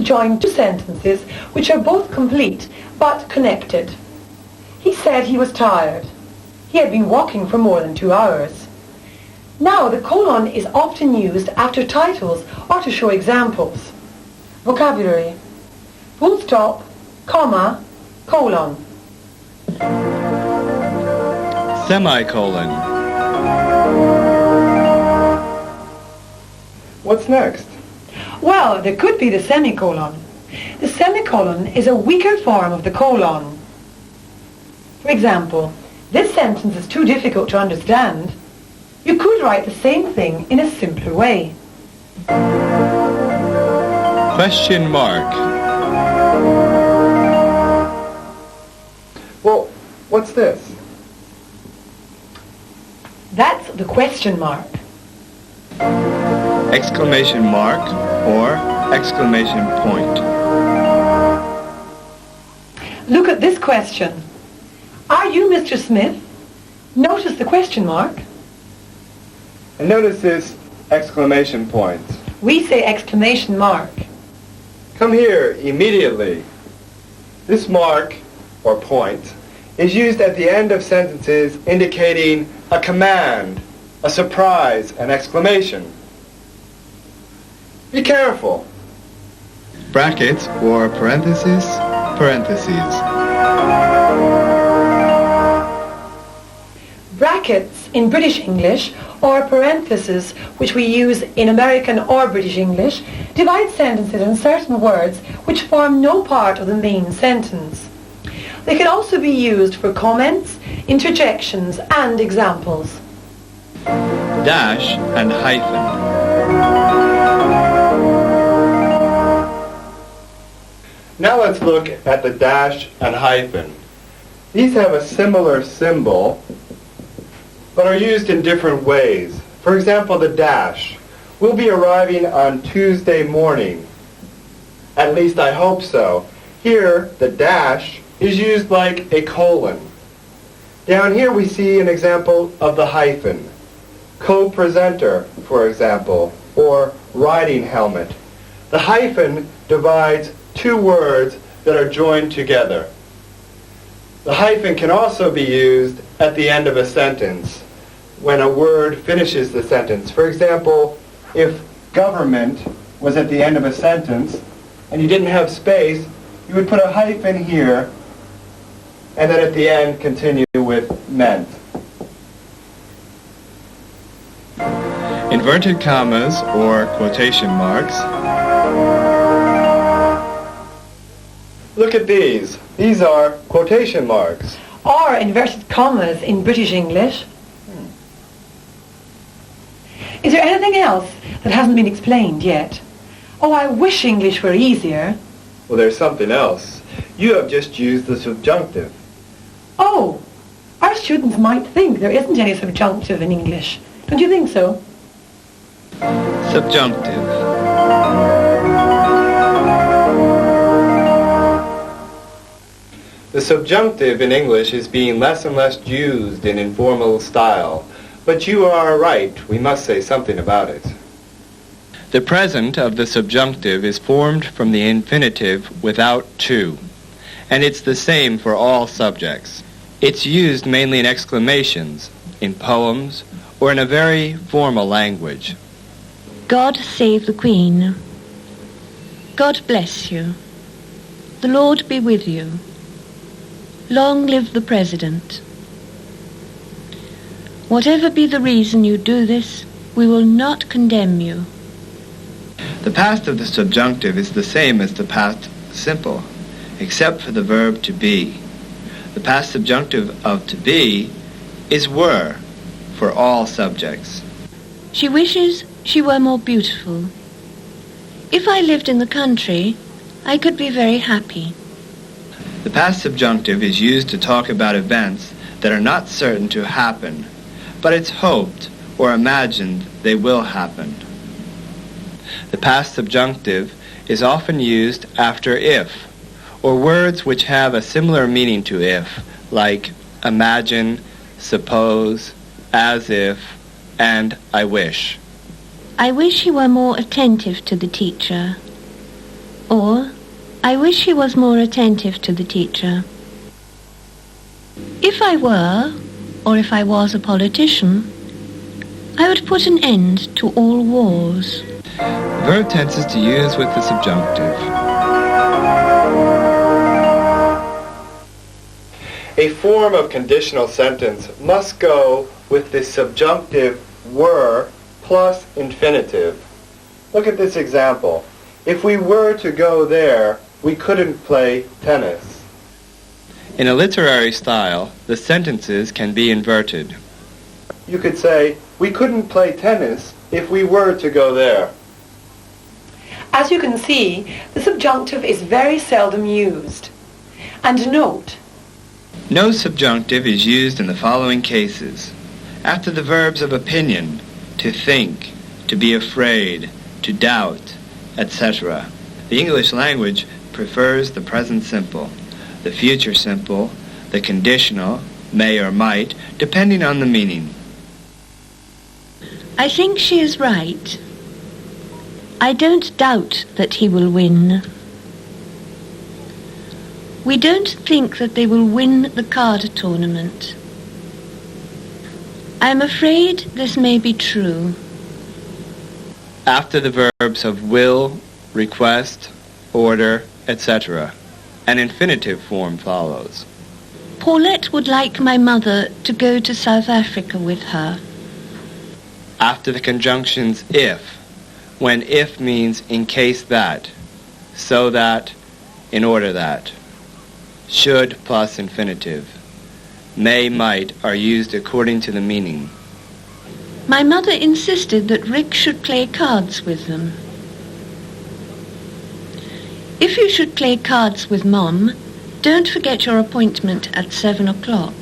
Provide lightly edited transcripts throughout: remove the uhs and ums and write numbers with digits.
join two sentences which are both complete but connected. He said he was tired. He had been walking for more than 2 hours. Now the colon is often used after titles or to show examples. Vocabulary: full stop, comma, colon. Semicolon. What's next? Well, there could be the semicolon. The semicolon is a weaker form of the colon. For example, this sentence is too difficult to understand. You could write the same thing in a simpler way. Question mark. Well, what's this? That's the question mark. Exclamation mark or exclamation point. Look at this question. Are you Mr. Smith? Notice the question mark. And notice this exclamation point. We say exclamation mark. Come here immediately. This mark, or point, is used at the end of sentences indicating a command, a surprise, an exclamation. Be careful. Brackets or parentheses, parentheses. Brackets in British English or parentheses, which we use in American or British English, divide sentences in certain words which form no part of the main sentence. They can also be used for comments, interjections and examples. Dash and hyphen. Now let's look at the dash and hyphen. These have a similar symbol, but are used in different ways. For example, the dash. We'll be arriving on Tuesday morning. At least I hope so. Here, the dash is used like a colon. Down here we see an example of the hyphen. Co-presenter, for example, or riding helmet. The hyphen divides two words that are joined together. The hyphen can also be used at the end of a sentence when a word finishes the sentence. For example, if government was at the end of a sentence and you didn't have space, you would put a hyphen here and then at the end continue with meant. Inverted commas or quotation marks. Look at these. These are quotation marks. Or inverted commas in British English. Is there anything else that hasn't been explained yet? Oh, I wish English were easier. Well, there's something else. You have just used the subjunctive. Oh, our students might think there isn't any subjunctive in English. Don't you think so? Subjunctive. The subjunctive in English is being less and less used in informal style. But you are right. We must say something about it. The present of the subjunctive is formed from the infinitive without to, and it's the same for all subjects. It's used mainly in exclamations, in poems, or in a very formal language. God save the Queen. God bless you. The Lord be with you. Long live the President. Whatever be the reason you do this, we will not condemn you. The past of the subjunctive is the same as the past simple, except for the verb to be. The past subjunctive of to be is were for all subjects. She wishes she were more beautiful. If I lived in the country, I could be very happy. The past subjunctive is used to talk about events that are not certain to happen, but it's hoped or imagined they will happen. The past subjunctive is often used after if, or words which have a similar meaning to if, like imagine, suppose, as if, and I wish. I wish he were more attentive to the teacher. Or, I wish he was more attentive to the teacher. If I were, or if I was a politician, I would put an end to all wars. Verb tenses to use with the subjunctive. A form of conditional sentence must go with the subjunctive were plus infinitive. Look at this example. If we were to go there, we couldn't play tennis. In a literary style, the sentences can be inverted. You could say, we couldn't play tennis if we were to go there. As you can see, the subjunctive is very seldom used. And note, No subjunctive is used in the following cases. After the verbs of opinion, to think, to be afraid, to doubt, etc. The English language prefers the present simple, the future simple, the conditional, may or might, depending on the meaning. I think she is right. I don't doubt that he will win. We don't think that they will win the card tournament. I am afraid this may be true. After the verbs of will, request, order, etc., an infinitive form follows. Paulette would like my mother to go to South Africa with her. After the conjunctions if, when if means in case that, so that, in order that. Should plus infinitive. May, might are used according to the meaning. My mother insisted that Rick should play cards with them. If you should play cards with Mom, don't forget your appointment at 7 o'clock.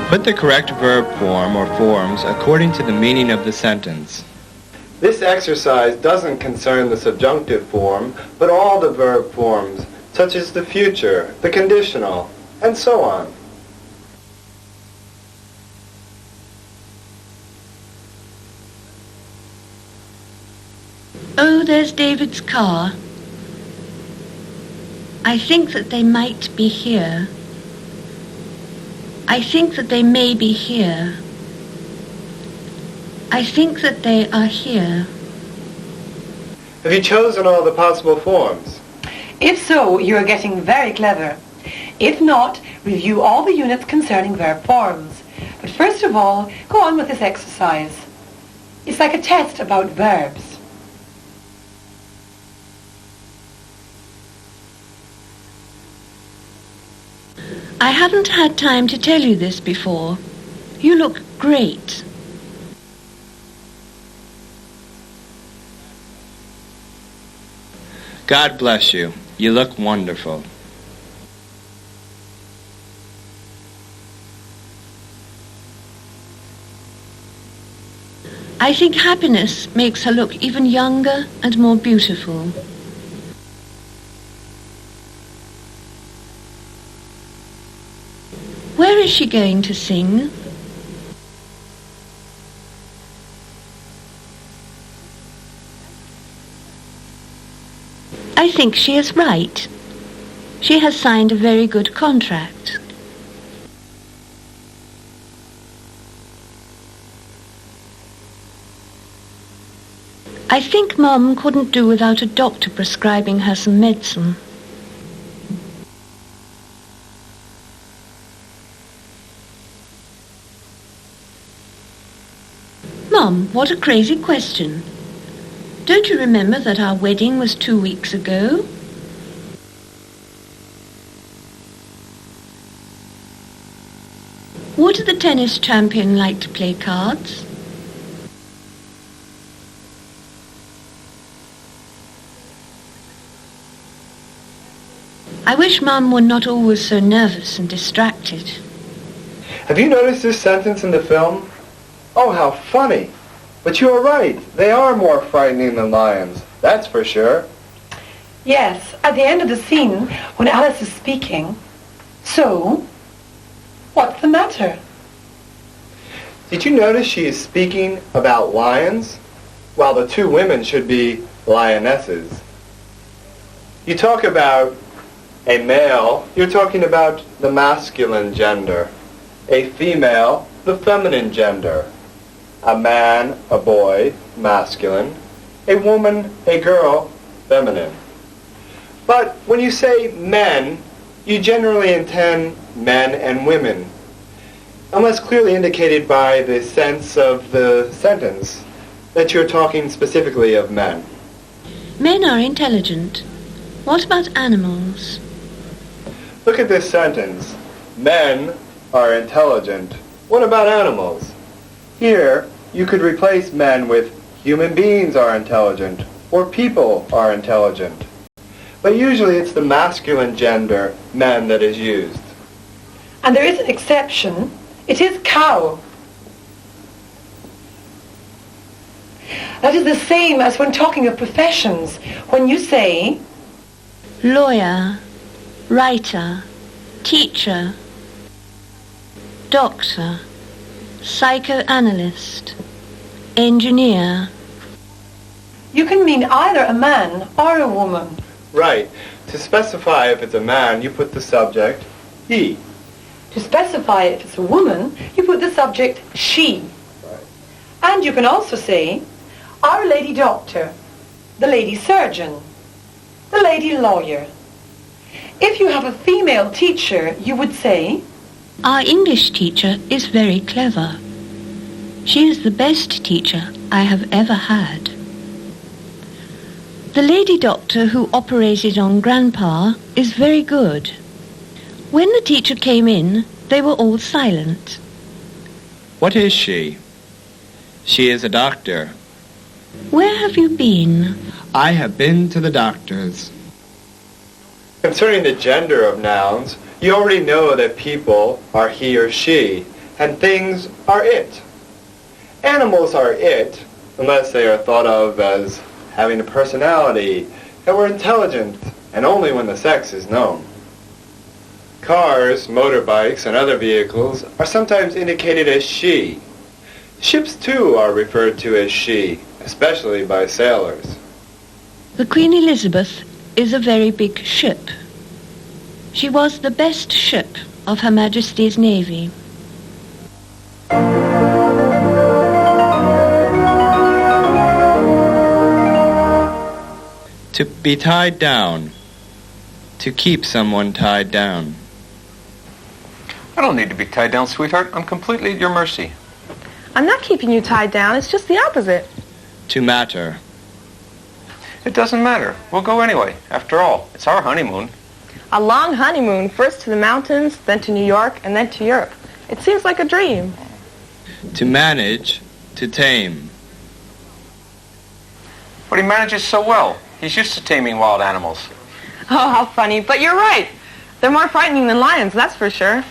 Put the correct verb form or forms according to the meaning of the sentence. This exercise doesn't concern the subjunctive form, but all the verb forms, such as the future, the conditional, and so on. Oh, there's David's car. I think that they might be here. I think that they may be here. I think that they are here. Have you chosen all the possible forms? if so, you are getting very clever. If not, review all the units concerning verb forms. But first of all, go on with this exercise. It's like a test about verbs. I haven't had time to tell you this before. You look great. God bless you. You look wonderful. I think happiness makes her look even younger and more beautiful. Where is she going to sing? I think she is right. She has signed a very good contract. I think Mum couldn't do without a doctor prescribing her some medicine. Mum, what a crazy question. Don't you remember that our wedding was 2 weeks ago? Would the tennis champion like to play cards? I wish Mum were not always so nervous and distracted. Have you noticed this sentence in the film? Oh, how funny. But you are right. They are more frightening than lions. That's for sure. Yes, at the end of the scene, when Alice is speaking. So, what's the matter? Did you notice she is speaking about lions? while the two women should be lionesses. You talk about a male, you're talking about the masculine gender. A female, the feminine gender. A man, a boy, masculine. A woman, a girl, feminine. But when you say men, you generally intend men and women, unless clearly indicated by the sense of the sentence that you're talking specifically of men. Men are intelligent. What about animals? Look at this sentence. Men are intelligent. What about animals? Here, you could replace men with human beings are intelligent or people are intelligent. But usually it's the masculine gender, men, that is used. And there is an exception. It is cow. That is the same as when talking of professions. When you say Lawyer, writer, teacher, doctor, psychoanalyst, engineer. you can mean either a man or a woman. Right. To specify if it's a man, you put the subject he. To specify if it's a woman, you put the subject she. Right. And you can also say, our lady doctor, the lady surgeon, the lady lawyer. If you have a female teacher, you would say, Our English teacher is very clever. She is the best teacher I have ever had. The lady doctor who operated on Grandpa is very good. When the teacher came in, they were all silent. What is she? She is a doctor. Where have you been? I have been to the doctor's. Concerning the gender of nouns, you already know that people are he or she, and things are it. Animals are it, unless they are thought of as having a personality, that were intelligent, and only when the sex is known. Cars, motorbikes, and other vehicles are sometimes indicated as she. Ships, too, are referred to as she, especially by sailors. The Queen Elizabeth is a very big ship. She was the best ship of Her Majesty's Navy. To be tied down. To keep someone tied down. I don't need to be tied down, sweetheart. I'm completely at your mercy. I'm not keeping you tied down. It's just the opposite. To matter. It doesn't matter. We'll go anyway. After all, it's our honeymoon. A long honeymoon, first to the mountains, then to New York, and then to Europe. It seems like a dream. To manage. To tame. But he manages so well. He's used to taming wild animals. Oh, how funny. But you're right. They're more frightening than lions, that's for sure.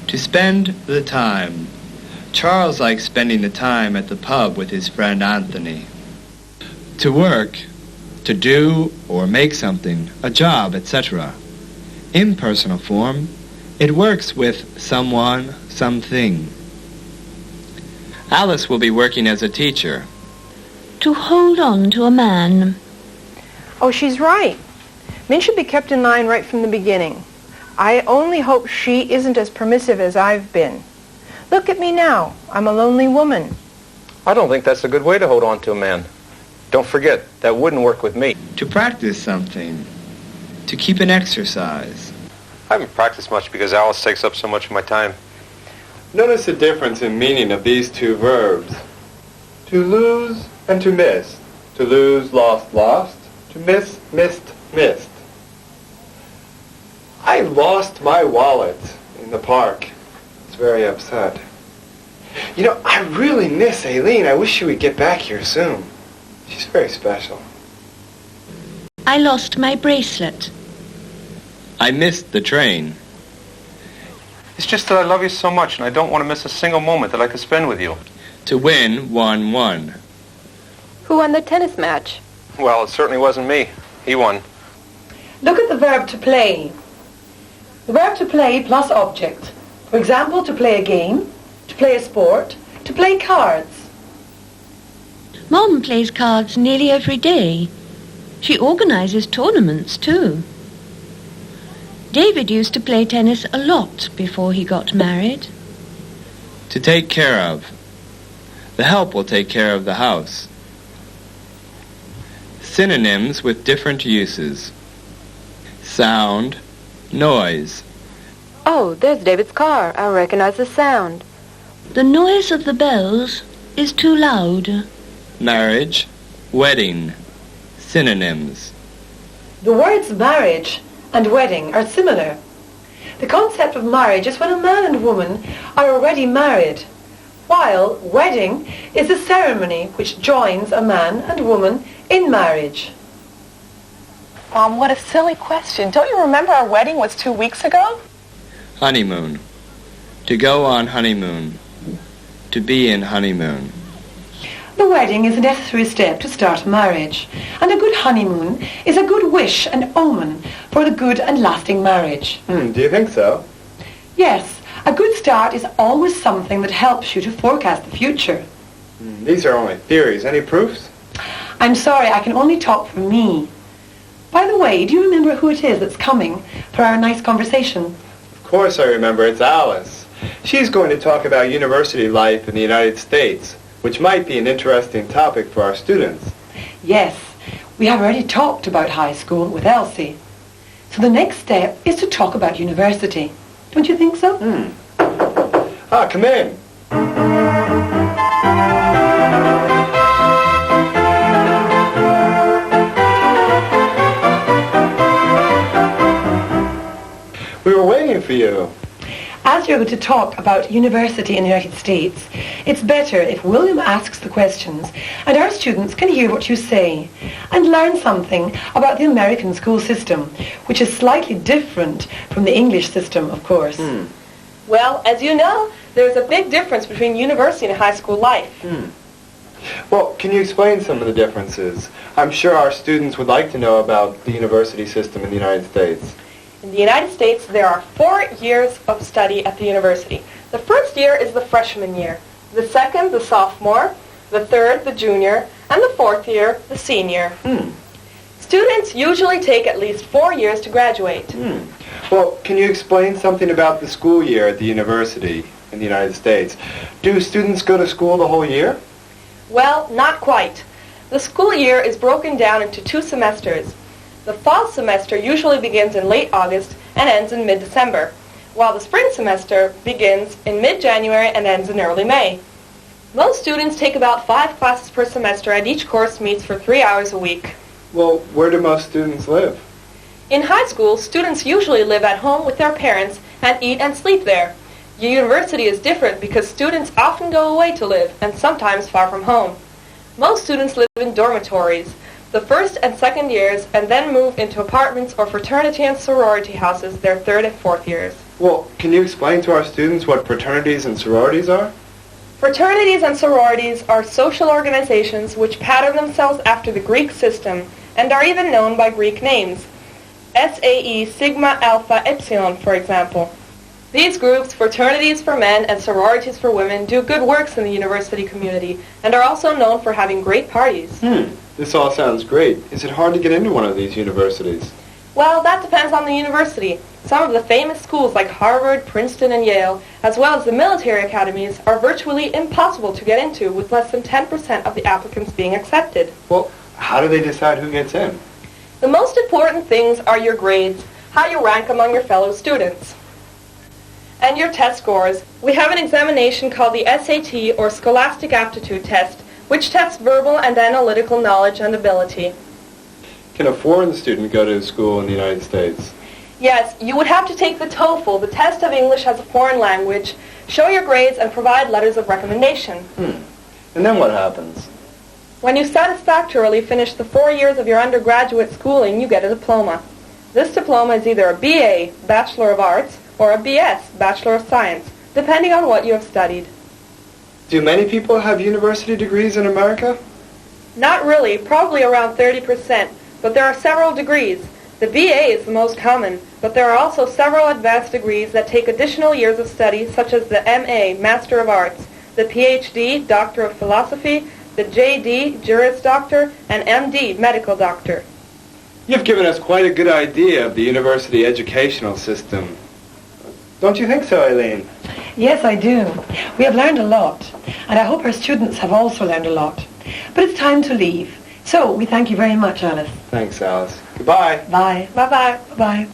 To spend the time. Charles likes spending the time at the pub with his friend Anthony. To work. To do or make something, a job, etc. Impersonal form. It works with someone, something. Alice will be working as a teacher. To hold on to a man. Oh, she's right. Men should be kept in line right from the beginning. I only hope she isn't as permissive as I've been. Look at me now. I'm a lonely woman. I don't think that's a good way to hold on to a man. Don't forget, that wouldn't work with me. To practice something. To keep an exercise. I haven't practiced much because Alice takes up so much of my time. Notice the difference in meaning of these two verbs. To lose and to miss. To lose, lost, lost. To miss, missed, missed. I lost my wallet in the park. I was very upset. You know, I really miss Aileen. I wish she would get back here soon. She's very special. I lost my bracelet. I missed the train. It's just that I love you so much and I don't want to miss a single moment that I could spend with you. To win, 1-1. Who won the tennis match? Well, it certainly wasn't me. He won. Look at the verb to play. The verb to play plus object. For example, to play a game, to play a sport, to play cards. Mom plays cards nearly every day. She organises tournaments too. David used to play tennis a lot before he got married. To take care of. The help will take care of the house. Synonyms with different uses. Sound, noise. Oh, there's David's car. I recognize the sound. The noise of the bells is too loud. Marriage, wedding. Synonyms. The words marriage and wedding are similar. The concept of marriage is when a man and woman are already married, while wedding is a ceremony which joins a man and woman in marriage. Mom, what a silly question. Don't you remember our wedding was 2 weeks ago? Honeymoon. To go on honeymoon. To be in honeymoon. The wedding is a necessary step to start marriage, and a good honeymoon is a good wish and omen for a good and lasting marriage. Do you think so? Yes, a good start is always something that helps you to forecast the future. These are only theories. Any proofs? I'm sorry, I can only talk for me. By the way, do you remember who it is that's coming for our nice conversation? Of course I remember. It's Alice. She's going to talk about university life in the United States, which might be an interesting topic for our students. Yes, we have already talked about high school with Elsie. So the next step is to talk about university. Don't you think so? Come in. We were waiting for you. As you're going to talk about university in the United States, it's better if William asks the questions and our students can hear what you say and learn something about the American school system, which is slightly different from the English system, of course. Well, as you know, there's a big difference between university and high school life. Well, can you explain some of the differences? I'm sure our students would like to know about the university system in the United States. In the United States, there are 4 years of study at the university. The first year is the freshman year, the second, the sophomore, the third, the junior, and the fourth year, the senior. Students usually take at least 4 years to graduate. Well, can you explain something about the school year at the university in the United States? Do students go to school the whole year? Well, not quite. The school year is broken down into 2 semesters. The fall semester usually begins in late August and ends in mid-December, while the spring semester begins in mid-January and ends in early May. Most students take about 5 classes per semester, and each course meets for 3 hours a week. Well, where do most students live? In high school, students usually live at home with their parents and eat and sleep there. The university is different because students often go away to live, and sometimes far from home. Most students live in dormitories the first and second years, and then move into apartments or fraternity and sorority houses their third and fourth years. Well, can you explain to our students what fraternities and sororities are? Fraternities and sororities are social organizations which pattern themselves after the Greek system and are even known by Greek names. SAE, Sigma, Alpha, Epsilon, for example. These groups, fraternities for men and sororities for women, do good works in the university community and are also known for having great parties. This all sounds great. Is it hard to get into one of these universities? Well, that depends on the university. Some of the famous schools like Harvard, Princeton, and Yale, as well as the military academies, are virtually impossible to get into, with less than 10% of the applicants being accepted. Well, how do they decide who gets in? The most important things are your grades, how you rank among your fellow students, and your test scores. We have an examination called the SAT, or Scholastic Aptitude Test, which tests verbal and analytical knowledge and ability. Can a foreign student go to school in the United States? Yes, you would have to take the TOEFL, the test of English as a foreign language, show your grades, and provide letters of recommendation. And then what happens? When you satisfactorily finish the 4 years of your undergraduate schooling, you get a diploma. This diploma is either a BA, Bachelor of Arts, or a BS, Bachelor of Science, depending on what you have studied. Do many people have university degrees in America? Not really, probably around 30%, but there are several degrees. The BA is the most common, but there are also several advanced degrees that take additional years of study, such as the MA, Master of Arts, the PhD, Doctor of Philosophy, the JD, Juris Doctor, and MD, Medical Doctor. You've given us quite a good idea of the university educational system. Don't you think so, Eileen? Yes, I do. We have learned a lot, and I hope our students have also learned a lot. But it's time to leave. So, we thank you very much, Alice. Thanks, Alice. Goodbye. Bye. Bye-bye. Bye.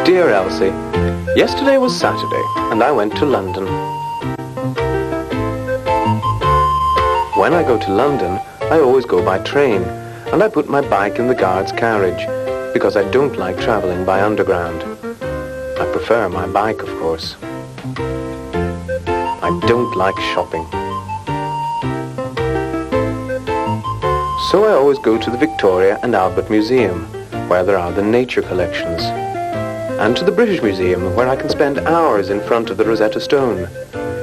Dear Elsie, yesterday was Saturday and I went to London. When I go to London, I always go by train and I put my bike in the guard's carriage because I don't like travelling by underground. I prefer my bike, of course. I don't like shopping. So I always go to the Victoria and Albert Museum, where there are the nature collections, and to the British Museum, where I can spend hours in front of the Rosetta Stone.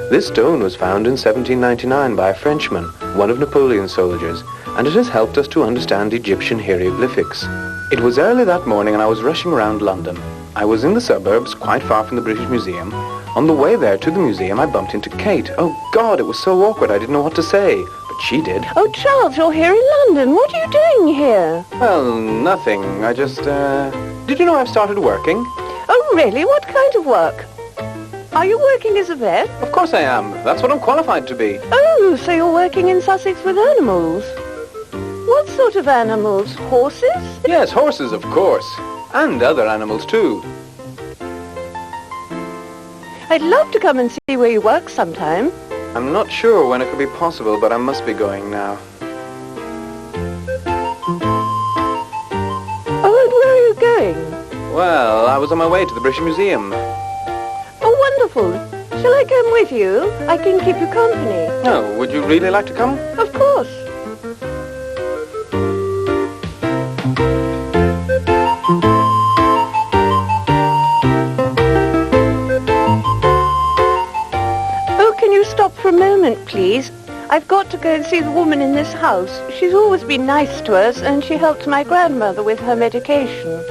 This stone was found in 1799 by a Frenchman, one of Napoleon's soldiers, and it has helped us to understand Egyptian hieroglyphics. It was early that morning and I was rushing around London. I was in the suburbs, quite far from the British Museum. On the way there to the museum, I bumped into Kate. Oh, God, it was so awkward, I didn't know what to say. But she did. Oh, Charles, you're here in London. What are you doing here? Well, nothing. I just, Did you know I've started working? Oh, really? What kind of work? Are you working as a vet? Of course I am. That's what I'm qualified to be. Oh, so you're working in Sussex with animals. What sort of animals? Horses? Yes, horses, of course. And other animals, too. I'd love to come and see where you work sometime. I'm not sure when it could be possible, but I must be going now. Oh, and where are you going? Well, I was on my way to the British Museum. Oh, wonderful. Shall I come with you? I can keep you company. Oh, would you really like to come? Of course. Oh, can you stop for a moment, please? I've got to go and see the woman in this house. She's always been nice to us, and she helped my grandmother with her medication.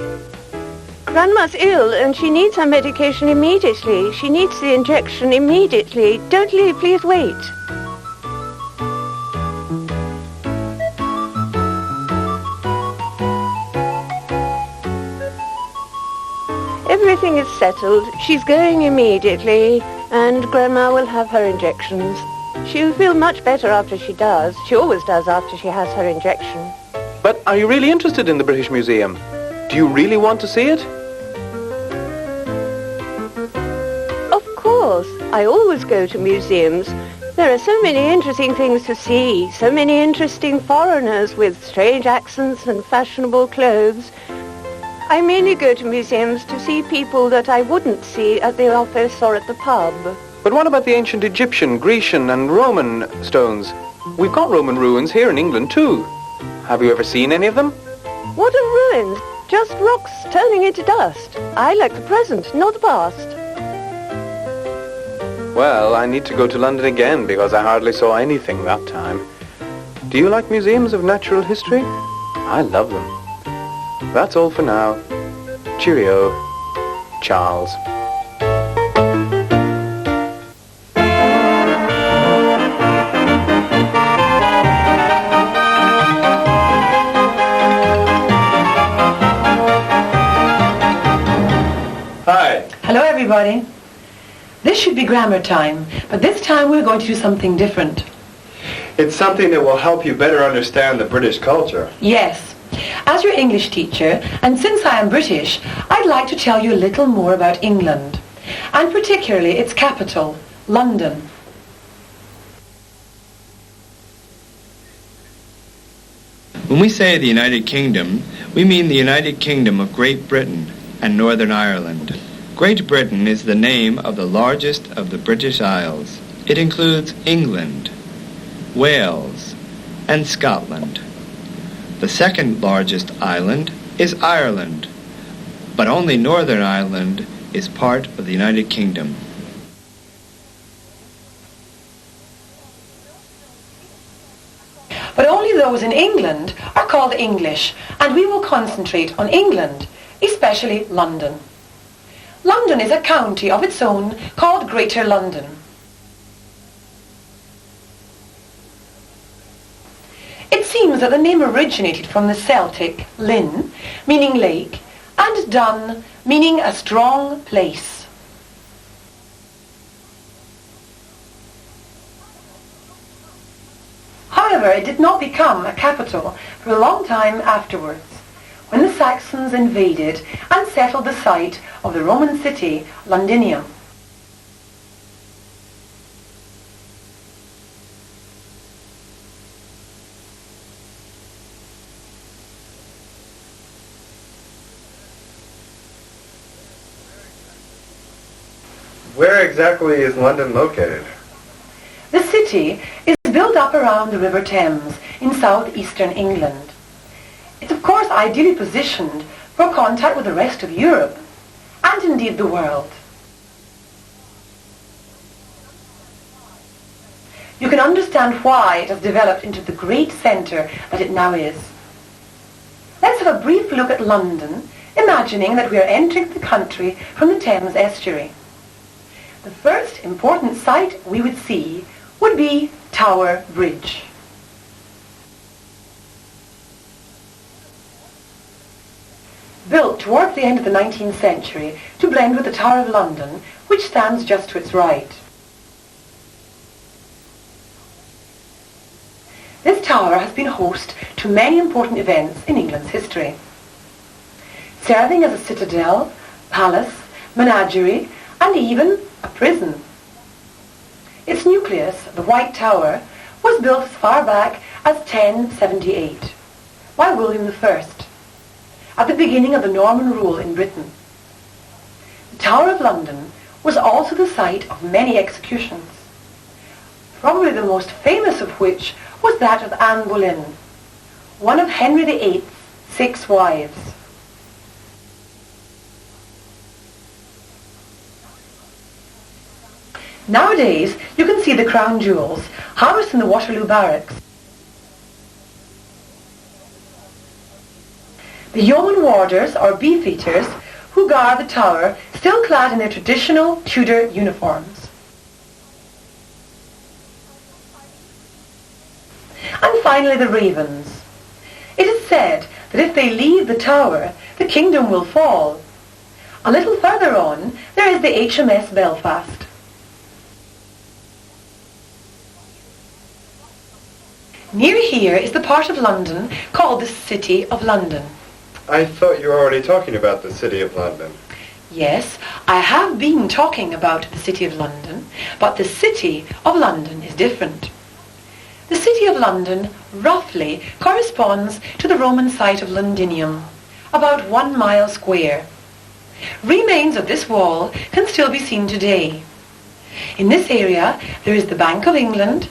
Grandma's ill and she needs her medication immediately. She needs the injection immediately. Don't leave, please wait. Everything is settled. She's going immediately and Grandma will have her injections. She'll feel much better after she does. She always does after she has her injection. But are you really interested in the British Museum? Do you really want to see it? Of course. I always go to museums. There are so many interesting things to see, so many interesting foreigners with strange accents and fashionable clothes. I mainly go to museums to see people that I wouldn't see at the office or at the pub. But what about the ancient Egyptian, Grecian and Roman stones? We've got Roman ruins here in England too. Have you ever seen any of them? What are ruins? Just rocks turning into dust. I like the present, not the past. Well, I need to go to London again because I hardly saw anything that time. Do you like museums of natural history? I love them. That's all for now. Cheerio, Charles. Hi. Hello, everybody. This should be grammar time, but this time we're going to do something different. It's something that will help you better understand the British culture. Yes. As your English teacher, and since I am British, I'd like to tell you a little more about England, and particularly its capital, London. When we say the United Kingdom, we mean the United Kingdom of Great Britain and Northern Ireland. Great Britain is the name of the largest of the British Isles. It includes England, Wales, and Scotland. The second largest island is Ireland, but only Northern Ireland is part of the United Kingdom. But only those in England are called English, and we will concentrate on England, especially London. London is a county of its own called Greater London. It seems that the name originated from the Celtic lyn, meaning lake, and dun, meaning a strong place. However, it did not become a capital for a long time afterwards, when the Saxons invaded and settled the site of the Roman city Londinium. Where exactly is London located? The city is built up around the River Thames in southeastern England. It's of course ideally positioned for contact with the rest of Europe, and indeed the world. You can understand why it has developed into the great centre that it now is. Let's have a brief look at London, imagining that we are entering the country from the Thames estuary. The first important sight we would see would be Tower Bridge. Built towards the end of the 19th century to blend with the Tower of London, which stands just to its right. This tower has been host to many important events in England's history, serving as a citadel, palace, menagerie, and even a prison. Its nucleus, the White Tower, was built as far back as 1078 by William I, at the beginning of the Norman rule in Britain. The Tower of London was also the site of many executions, probably the most famous of which was that of Anne Boleyn, one of Henry VIII's 6 wives. Nowadays, you can see the crown jewels housed in the Waterloo Barracks. The yeoman warders, or beefeaters, who guard the tower, still clad in their traditional Tudor uniforms. And finally, the ravens. It is said that if they leave the tower, the kingdom will fall. A little further on, there is the HMS Belfast. Near here is the part of London called the City of London. I thought you were already talking about the City of London. Yes, I have been talking about the City of London, but the City of London is different. The City of London roughly corresponds to the Roman site of Londinium, about 1 mile square. Remains of this wall can still be seen today. In this area there is the Bank of England,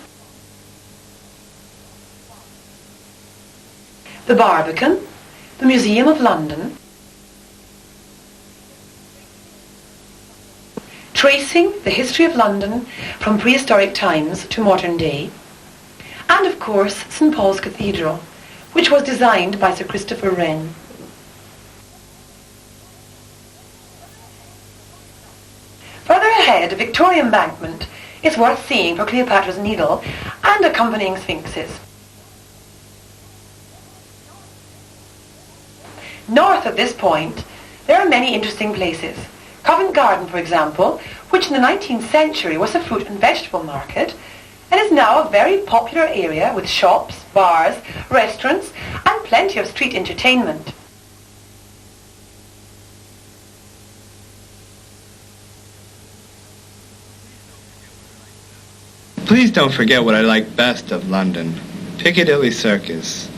the Barbican, the Museum of London, tracing the history of London from prehistoric times to modern day, and of course St. Paul's Cathedral, which was designed by Sir Christopher Wren. Further ahead, a Victoria embankment is worth seeing for Cleopatra's Needle and accompanying sphinxes. North of this point, there are many interesting places. Covent Garden, for example, which in the 19th century was a fruit and vegetable market, and is now a very popular area with shops, bars, restaurants, and plenty of street entertainment. Please don't forget what I like best of London, Piccadilly Circus.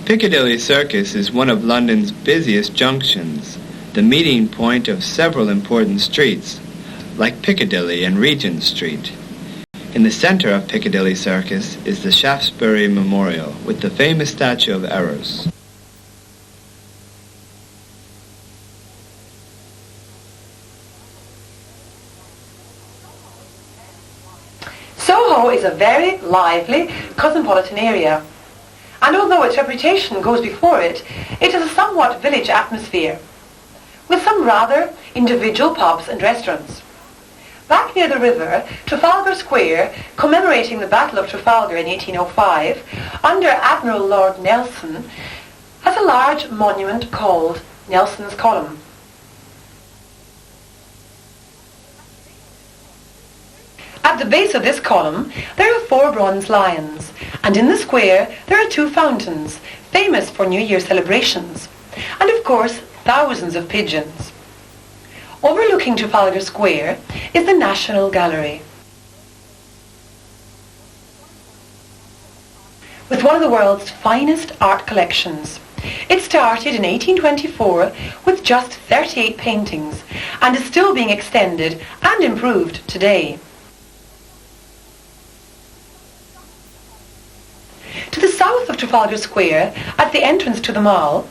Piccadilly Circus is one of London's busiest junctions, the meeting point of several important streets, like Piccadilly and Regent Street. In the center of Piccadilly Circus is the Shaftesbury Memorial with the famous statue of Eros. Soho is a very lively, cosmopolitan area. And although its reputation goes before it, it has a somewhat village atmosphere, with some rather individual pubs and restaurants. Back near the river, Trafalgar Square, commemorating the Battle of Trafalgar in 1805, under Admiral Lord Nelson, has a large monument called Nelson's Column. At the base of this column, there are 4 bronze lions, and in the square there are 2 fountains, famous for New Year celebrations, and of course thousands of pigeons. Overlooking Trafalgar Square is the National Gallery, with one of the world's finest art collections. It started in 1824 with just 38 paintings and is still being extended and improved today. To the south of Trafalgar Square, at the entrance to the Mall,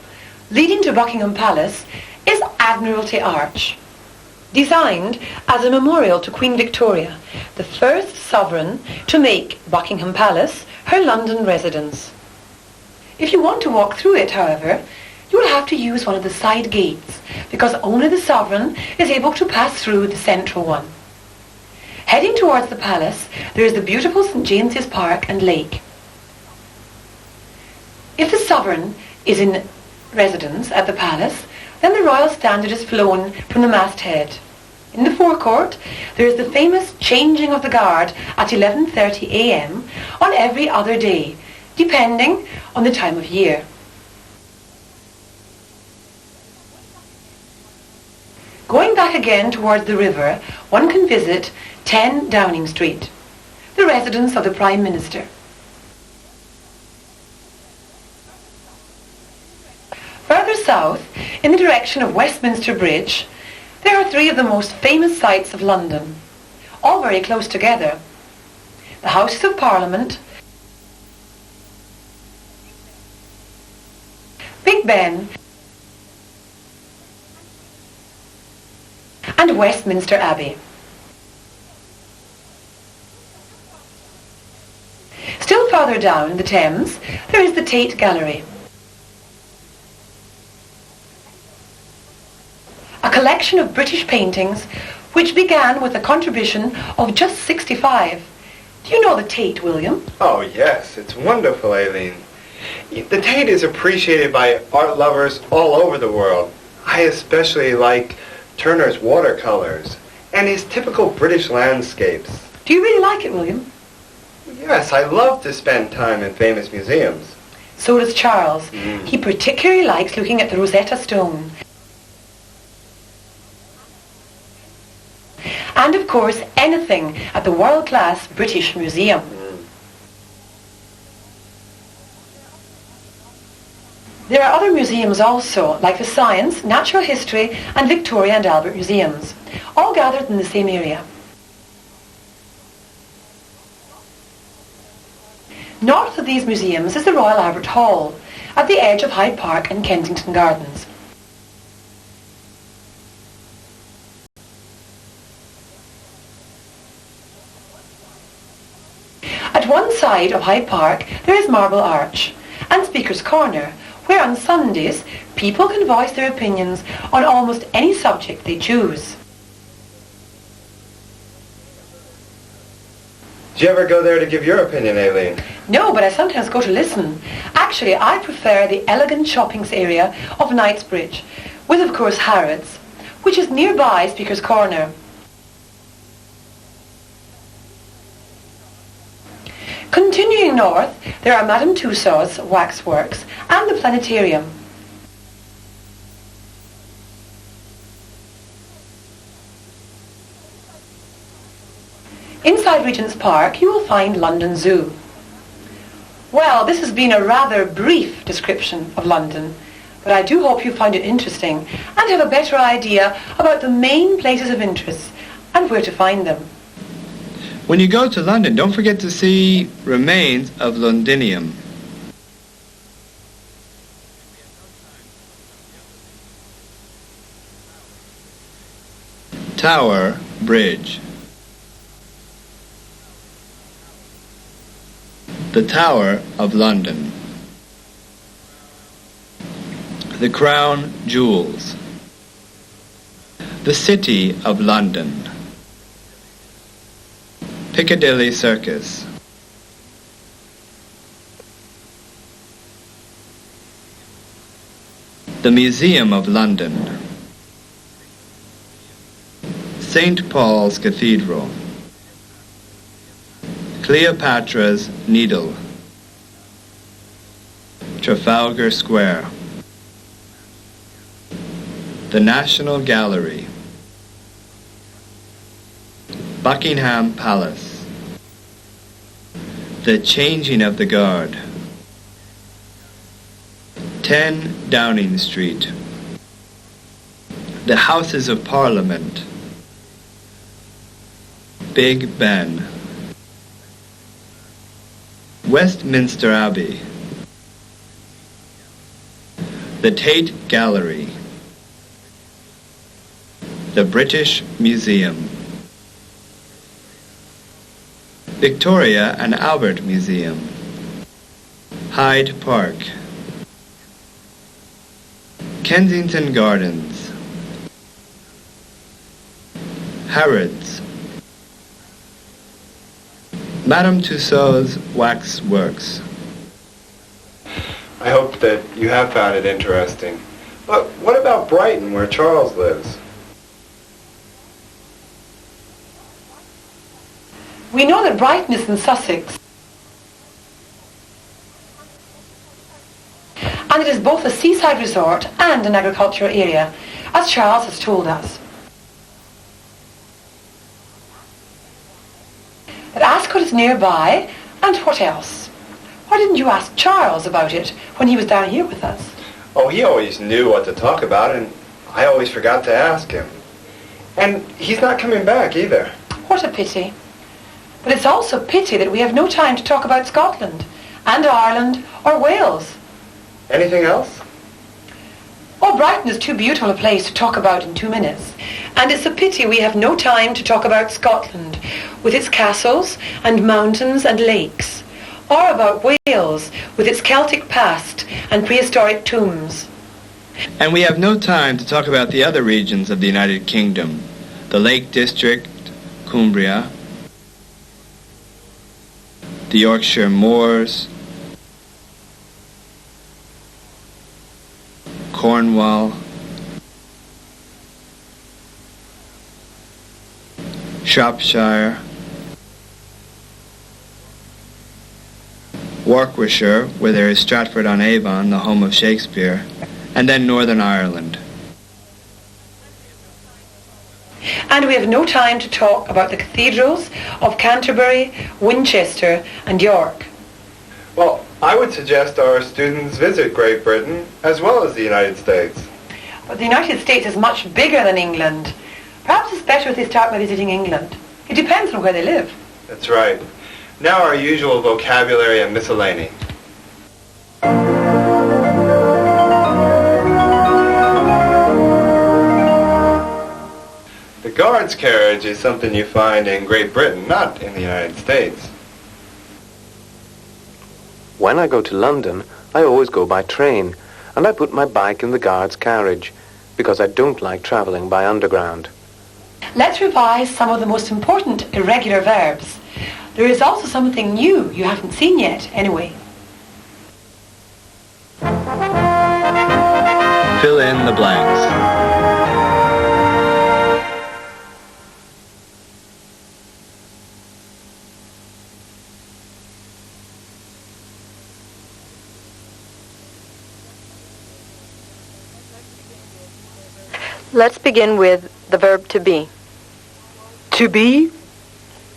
leading to Buckingham Palace, is Admiralty Arch, designed as a memorial to Queen Victoria, the first sovereign to make Buckingham Palace her London residence. If you want to walk through it, however, you will have to use one of the side gates, because only the sovereign is able to pass through the central one. Heading towards the palace, there is the beautiful St. James's Park and Lake. If the sovereign is in residence at the palace, then the royal standard is flown from the masthead. In the forecourt, there is the famous changing of the guard at 11:30 a.m. on every other day, depending on the time of year. Going back again towards the river, one can visit 10 Downing Street, the residence of the Prime Minister. Further south, in the direction of Westminster Bridge, there are 3 of the most famous sights of London, all very close together. The Houses of Parliament, Big Ben, and Westminster Abbey. Still further down in the Thames, there is the Tate Gallery, a collection of British paintings which began with a contribution of just 65. Do you know the Tate, William? Oh, yes. It's wonderful, Aileen. The Tate is appreciated by art lovers all over the world. I especially like Turner's watercolors and his typical British landscapes. Do you really like it, William? Yes, I love to spend time in famous museums. So does Charles. He particularly likes looking at the Rosetta Stone. And of course, anything at the world-class British Museum. There are other museums also, like the Science, Natural History, and Victoria and Albert Museums, all gathered in the same area. North of these museums is the Royal Albert Hall, at the edge of Hyde Park and Kensington Gardens. At one side of Hyde Park, there is Marble Arch and Speaker's Corner, where on Sundays people can voice their opinions on almost any subject they choose. Do you ever go there to give your opinion, Aileen? No, but I sometimes go to listen. Actually, I prefer the elegant shopping area of Knightsbridge, with of course Harrods, which is nearby Speaker's Corner. Continuing north, there are Madame Tussauds waxworks and the planetarium. Inside Regent's Park, you will find London Zoo. Well, this has been a rather brief description of London, but I do hope you found it interesting and have a better idea about the main places of interest and where to find them. When you go to London, don't forget to see remains of Londinium. Tower Bridge. The Tower of London. The Crown Jewels. The City of London. Piccadilly Circus. The Museum of London. St. Paul's Cathedral. Cleopatra's Needle. Trafalgar Square. The National Gallery. Buckingham Palace. The Changing of the Guard. 10 Downing Street. The Houses of Parliament. Big Ben. Westminster Abbey. The Tate Gallery. The British Museum. Victoria and Albert Museum. Hyde Park. Kensington Gardens. Harrods. Madame Tussauds Wax Works. I hope that you have found it interesting. But what about Brighton, where Charles lives? We know that Brighton is in Sussex, and it is both a seaside resort and an agricultural area, as Charles has told us. But Ascot is nearby, and what else? Why didn't you ask Charles about it when he was down here with us? Oh, he always knew what to talk about, and I always forgot to ask him. And he's not coming back either. What a pity. But it's also a pity that we have no time to talk about Scotland, and Ireland, or Wales. Anything else? Oh, Brighton is too beautiful a place to talk about in 2 minutes. And it's a pity we have no time to talk about Scotland, with its castles and mountains and lakes, or about Wales, with its Celtic past and prehistoric tombs. And we have no time to talk about the other regions of the United Kingdom, the Lake District, Cumbria, the Yorkshire Moors, Cornwall, Shropshire, Warwickshire, where there is Stratford-on-Avon, the home of Shakespeare, and then Northern Ireland. And we have no time to talk about the cathedrals of Canterbury, Winchester, and York. Well, I would suggest our students visit Great Britain as well as the United States. But the United States is much bigger than England. Perhaps it's better if they start by visiting England. It depends on where they live. That's right. Now our usual vocabulary and miscellany. The guard's carriage is something you find in Great Britain, not in the United States. When I go to London, I always go by train, and I put my bike in the guard's carriage, because I don't like travelling by underground. Let's revise some of the most important irregular verbs. There is also something new you haven't seen yet, anyway. Fill in the blanks. Let's begin with the verb to be. To be,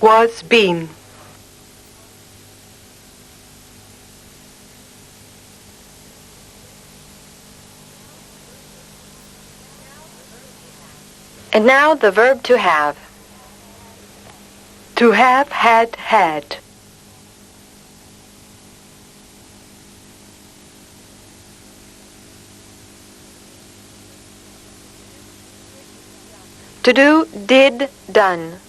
was, been. And now the verb to have. To have, had, had. To do, did, done.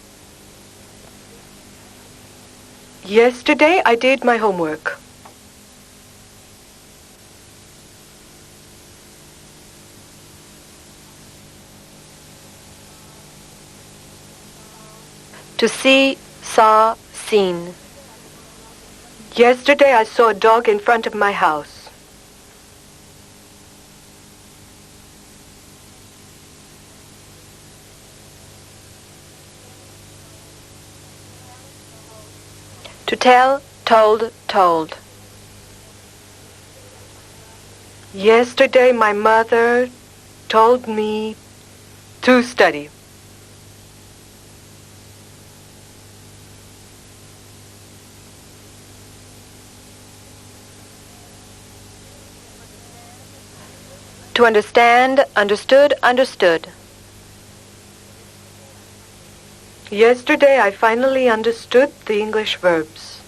Yesterday I did my homework. To see, saw, seen. Yesterday I saw a dog in front of my house. To tell, told, told. Yesterday my mother told me to study. To understand, understood, understood. Yesterday I finally understood the English verbs.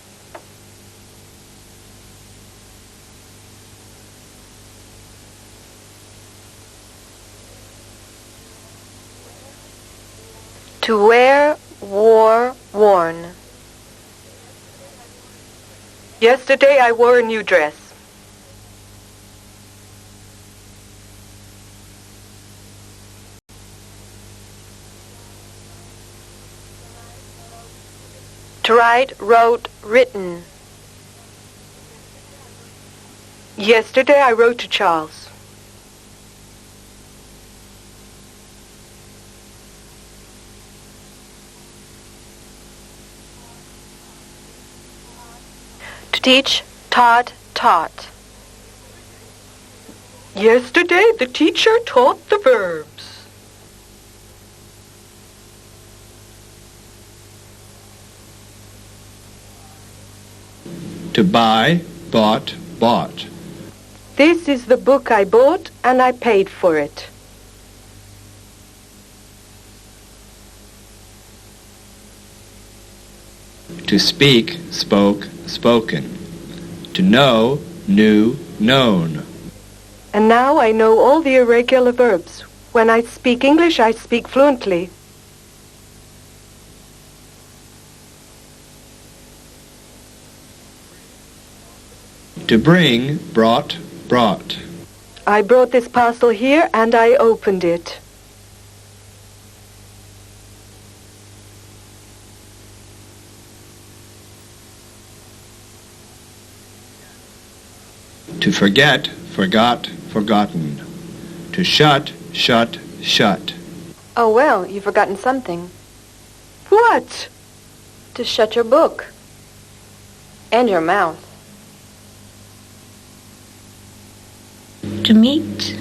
To wear, wore, worn. Yesterday I wore a new dress. To write, wrote, written. Yesterday I wrote to Charles. To teach, taught, taught. Yesterday the teacher taught the verbs. To buy, bought, bought. This is the book I bought and I paid for it. To speak, spoke, spoken. To know, knew, known. And now I know all the irregular verbs. When I speak English, I speak fluently. To bring, brought, brought. I brought this parcel here and I opened it. To forget, forgot, forgotten. To shut, shut, shut. Oh, well, you've forgotten something. What? To shut your book. And your mouth. To meet,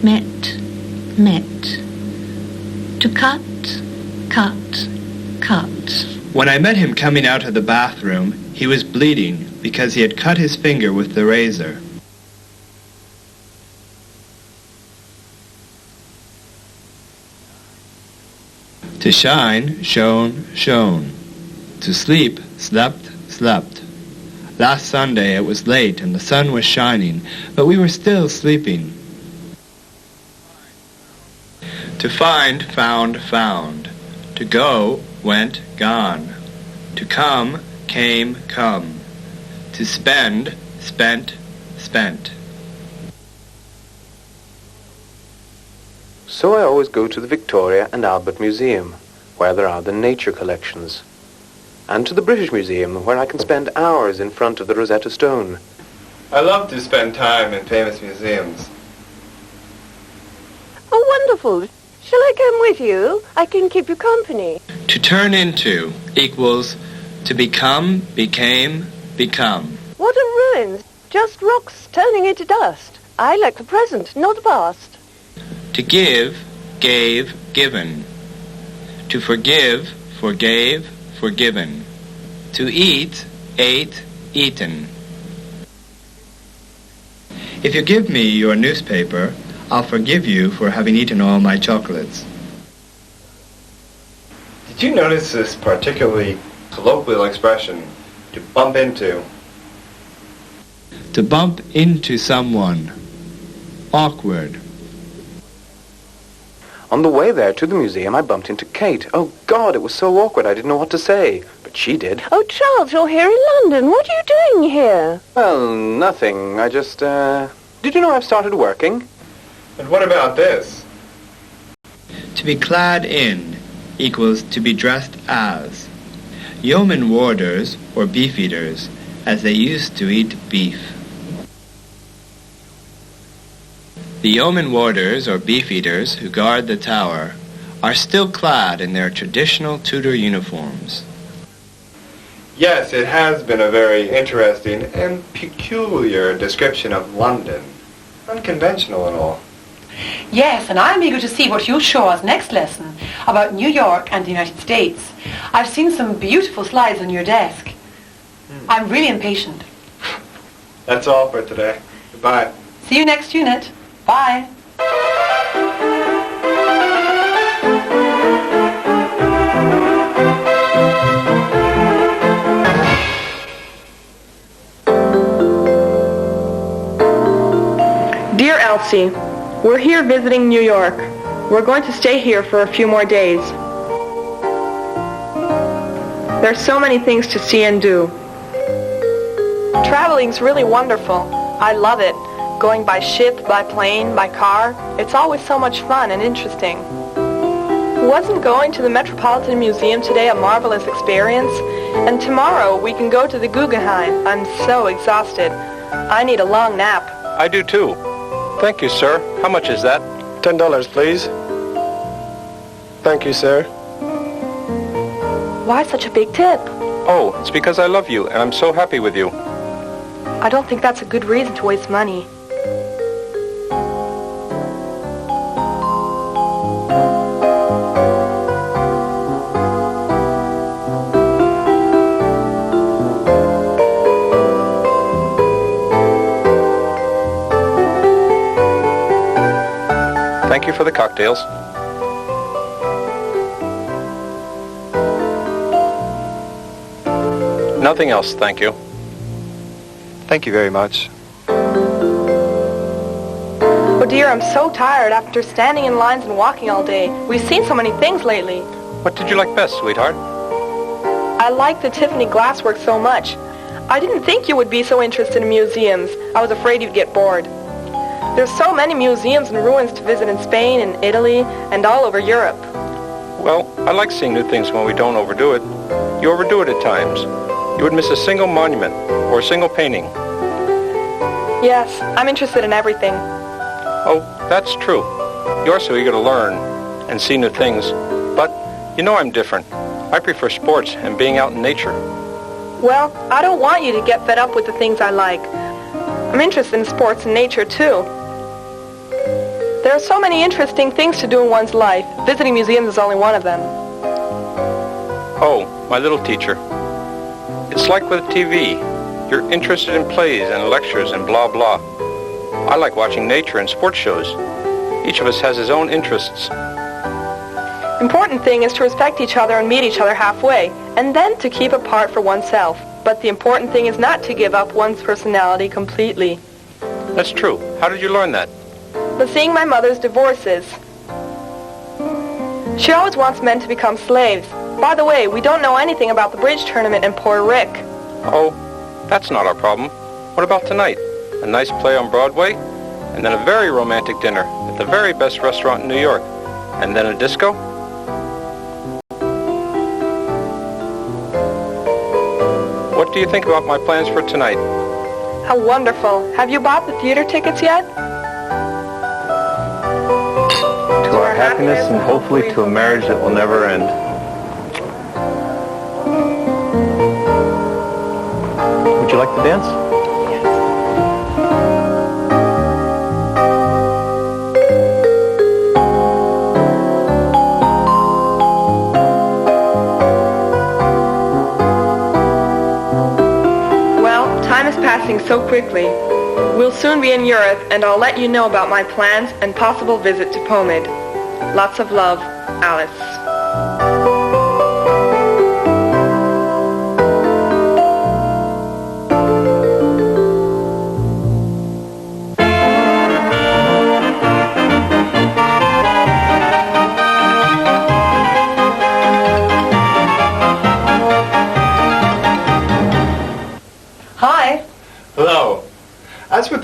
met, met. To cut, cut, cut. When I met him coming out of the bathroom, he was bleeding because he had cut his finger with the razor. To shine, shone, shone. To sleep, slept, slept. Last Sunday it was late and the sun was shining, but we were still sleeping. To find, found, found. To go, went, gone. To come, came, come. To spend, spent, spent. So I always go to the Victoria and Albert Museum, where there are the nature collections, and to the British Museum, where I can spend hours in front of the Rosetta Stone. I love to spend time in famous museums. Oh, wonderful. Shall I come with you? I can keep you company. To turn into equals to become, became, become. What a ruins. Just rocks turning into dust. I like the present, not the past. To give, gave, given. To forgive, forgave, forgiven. To eat, ate, eaten. If you give me your newspaper, I'll forgive you for having eaten all my chocolates. Did you notice this particularly colloquial expression, to bump into? To bump into someone. Awkward. On the way there to the museum, I bumped into Kate. Oh, God, it was so awkward I didn't know what to say. But she did. Oh, Charles, you're here in London. What are you doing here? Well, nothing. I just, Did you know I've started working? And what about this? To be clad in equals to be dressed as. Yeoman warders, or beef-eaters, as they used to eat beef. The yeoman warders, or beef-eaters, who guard the tower, are still clad in their traditional Tudor uniforms. Yes, it has been a very interesting and peculiar description of London. Unconventional and all. Yes, and I'm eager to see what you'll show us next lesson about New York and the United States. I've seen some beautiful slides on your desk. I'm really impatient. That's all for today. Goodbye. See you next unit. Bye. Dear Elsie, we're here visiting New York. We're going to stay here for a few more days. There's so many things to see and do. Traveling's really wonderful. I love it. Going by ship, by plane, by car. It's always so much fun and interesting. Wasn't going to the Metropolitan Museum today a marvelous experience? And tomorrow we can go to the Guggenheim. I'm so exhausted. I need a long nap. I do too. Thank you, sir. How much is that? $10, please. Thank you, sir. Why such a big tip? Oh, it's because I love you and I'm so happy with you. I don't think that's a good reason to waste money. Thank you for the cocktails. Nothing else, thank you. Thank you very much. Oh dear, I'm so tired after standing in lines and walking all day. We've seen so many things lately. What did you like best, sweetheart? I like the Tiffany glasswork so much. I didn't think you would be so interested in museums. I was afraid you'd get bored. There's so many museums and ruins to visit in Spain and Italy and all over Europe. Well, I like seeing new things when we don't overdo it. You overdo it at times. You would miss a single monument or a single painting. Yes, I'm interested in everything. Oh, that's true. You're so eager to learn and see new things. But you know I'm different. I prefer sports and being out in nature. Well, I don't want you to get fed up with the things I like. I'm interested in sports and nature, too. There are so many interesting things to do in one's life. Visiting museums is only one of them. Oh, my little teacher. It's like with TV. You're interested in plays and lectures and blah blah. I like watching nature and sports shows. Each of us has his own interests. Important thing is to respect each other and meet each other halfway, and then to keep apart for oneself. But the important thing is not to give up one's personality completely. That's true. How did you learn that? But seeing my mother's divorces. She always wants men to become slaves. By the way, we don't know anything about the bridge tournament in Puerto Rico. Oh, that's not our problem. What about tonight? A nice play on Broadway? And then a very romantic dinner at the very best restaurant in New York? And then a disco? What do you think about my plans for tonight? How wonderful. Have you bought the theater tickets yet? To our happiness and hopefully to a marriage that will never end. Would you like to dance? Passing so quickly. We'll soon be in Europe, and I'll let you know about my plans and possible visit to Pomid. Lots of love, Alice.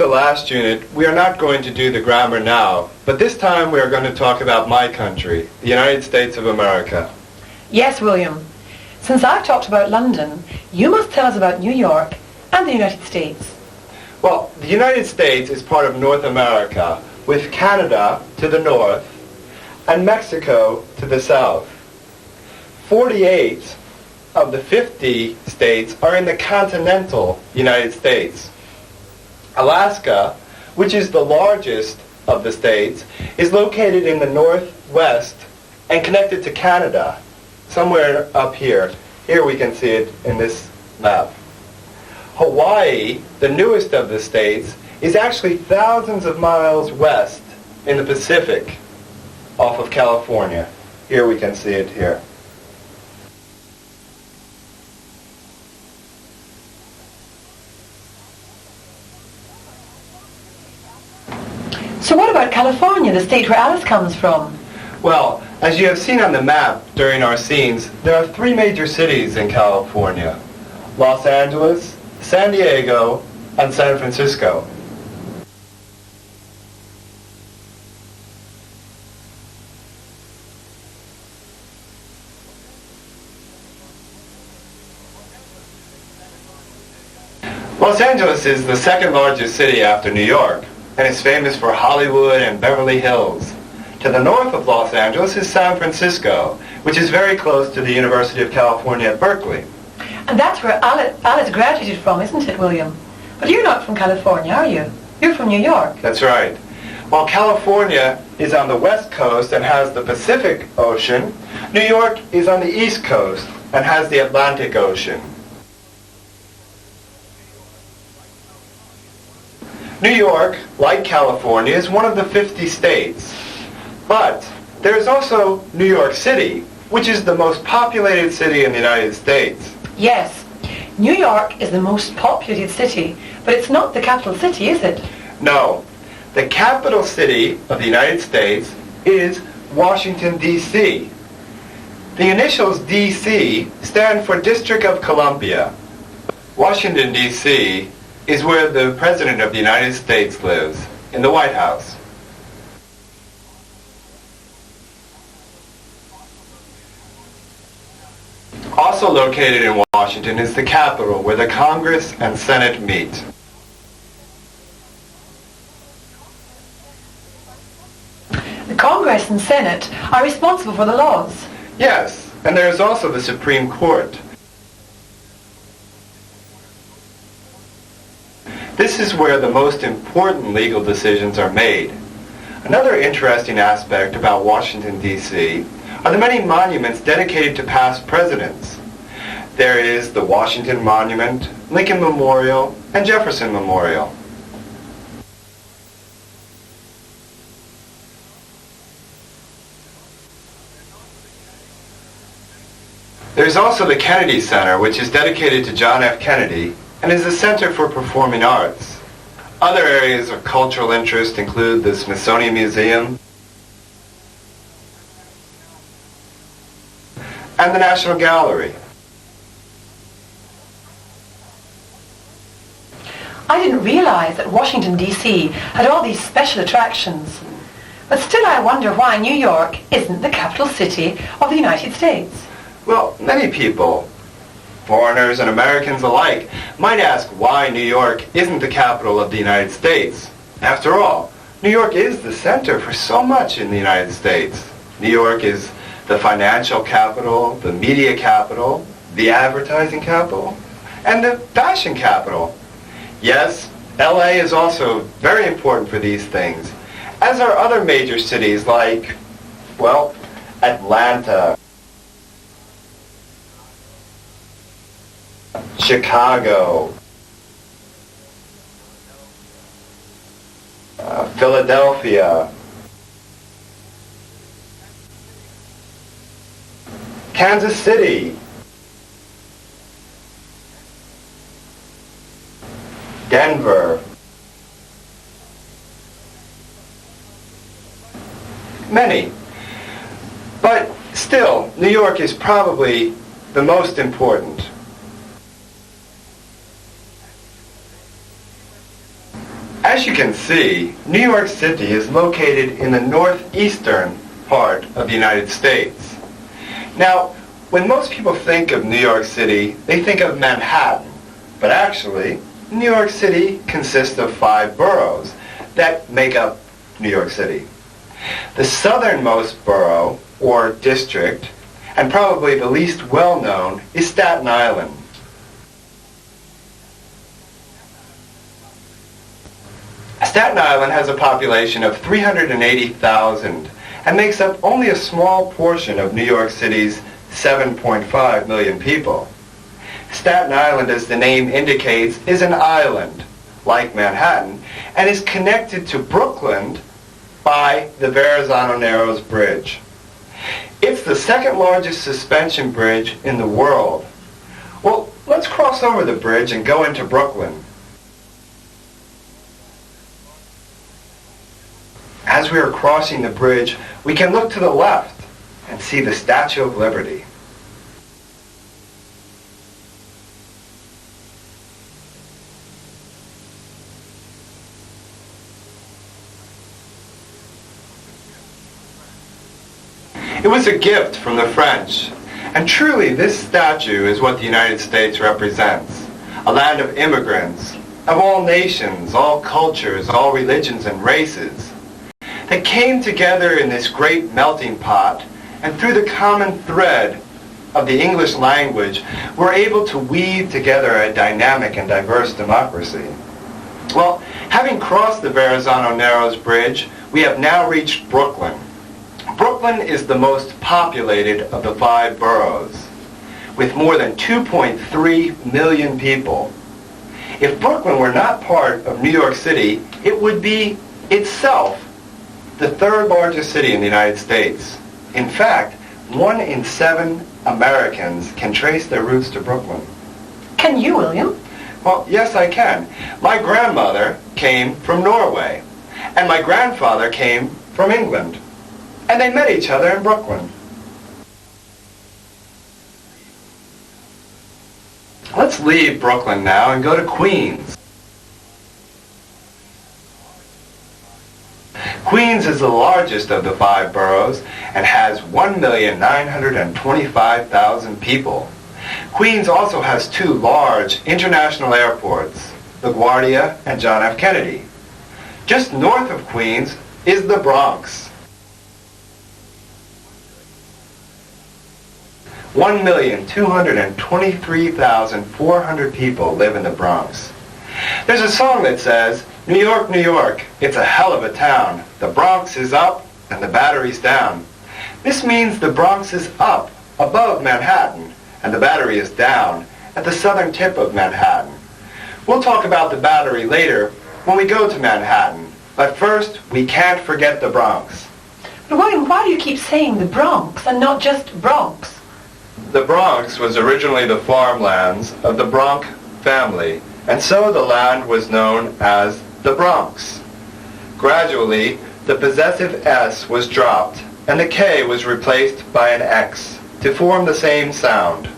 the last unit, we are not going to do the grammar now, but this time we are going to talk about my country, the United States of America. Yes, William. Since I've talked about London, you must tell us about New York and the United States. Well, the United States is part of North America, with Canada to the north and Mexico to the south. 48 of the 50 states are in the continental United States. Alaska, which is the largest of the states, is located in the northwest and connected to Canada, somewhere up here. Here we can see it in this map. Hawaii, the newest of the states, is actually thousands of miles west in the Pacific off of California. Here we can see it here. So what about California, the state where Alice comes from? Well, as you have seen on the map during our scenes, there are 3 major cities in California: Los Angeles, San Diego, and San Francisco. Los Angeles is the second largest city after New York, and is famous for Hollywood and Beverly Hills. To the north of Los Angeles is San Francisco, which is very close to the University of California at Berkeley. And that's where Alice graduated from, isn't it, William? But you're not from California, are you? You're from New York. That's right. While California is on the west coast and has the Pacific Ocean, New York is on the east coast and has the Atlantic Ocean. New York, like California, is one of the 50 states. But there is also New York City, which is the most populated city in the United States. Yes, New York is the most populated city, but it's not the capital city, is it? No. The capital city of the United States is Washington, D.C. The initials D.C. stand for District of Columbia. Washington, D.C. is where the President of the United States lives, in the White House. Also located in Washington is the Capitol, where the Congress and Senate meet. The Congress and Senate are responsible for the laws. Yes, and there is also the Supreme Court. This is where the most important legal decisions are made. Another interesting aspect about Washington, D.C. are the many monuments dedicated to past presidents. There is the Washington Monument, Lincoln Memorial, and Jefferson Memorial. There's also the Kennedy Center, which is dedicated to John F. Kennedy, and is a center for performing arts. Other areas of cultural interest include the Smithsonian Museum and the National Gallery. I didn't realize that Washington, D.C. had all these special attractions. But still I wonder why New York isn't the capital city of the United States. Well, many people, foreigners and Americans alike, might ask why New York isn't the capital of the United States. After all, New York is the center for so much in the United States. New York is the financial capital, the media capital, the advertising capital, and the fashion capital. Yes, LA is also very important for these things, as are other major cities like, well, Atlanta, Chicago, Philadelphia, Kansas City, Denver, many. But still, New York is probably the most important. As see, New York City is located in the northeastern part of the United States. Now, when most people think of New York City, they think of Manhattan. But actually, New York City consists of 5 boroughs that make up New York City. The southernmost borough, or district, and probably the least well-known, is Staten Island. Staten Island has a population of 380,000 and makes up only a small portion of New York City's 7.5 million people. Staten Island, as the name indicates, is an island, like Manhattan, and is connected to Brooklyn by the Verrazano Narrows Bridge. It's the second largest suspension bridge in the world. Well, let's cross over the bridge and go into Brooklyn. As we are crossing the bridge, we can look to the left and see the Statue of Liberty. It was a gift from the French, and truly this statue is what the United States represents, a land of immigrants, of all nations, all cultures, all religions and races, that came together in this great melting pot, and through the common thread of the English language were able to weave together a dynamic and diverse democracy. Well, having crossed the Verrazano Narrows Bridge, we have now reached Brooklyn. Brooklyn is the most populated of the 5 boroughs, with more than 2.3 million people. If Brooklyn were not part of New York City, it would be itself the 3rd largest city in the United States. In fact, 1 in 7 Americans can trace their roots to Brooklyn. Can you, William? Well, yes, I can. My grandmother came from Norway, and my grandfather came from England. And they met each other in Brooklyn. Let's leave Brooklyn now and go to Queens. Queens is the largest of the 5 boroughs and has 1,925,000 people. Queens also has 2 large international airports, LaGuardia and John F. Kennedy. Just north of Queens is the Bronx. 1,223,400 people live in the Bronx. There's a song that says, New York, New York, it's a hell of a town. The Bronx is up and the Battery's down. This means the Bronx is up above Manhattan and the Battery is down at the southern tip of Manhattan. We'll talk about the Battery later when we go to Manhattan, but first we can't forget the Bronx. But William, why do you keep saying the Bronx and not just Bronx? The Bronx was originally the farmlands of the Bronx family, and so the land was known as the Bronx. Gradually, the possessive S was dropped, and the K was replaced by an X to form the same sound.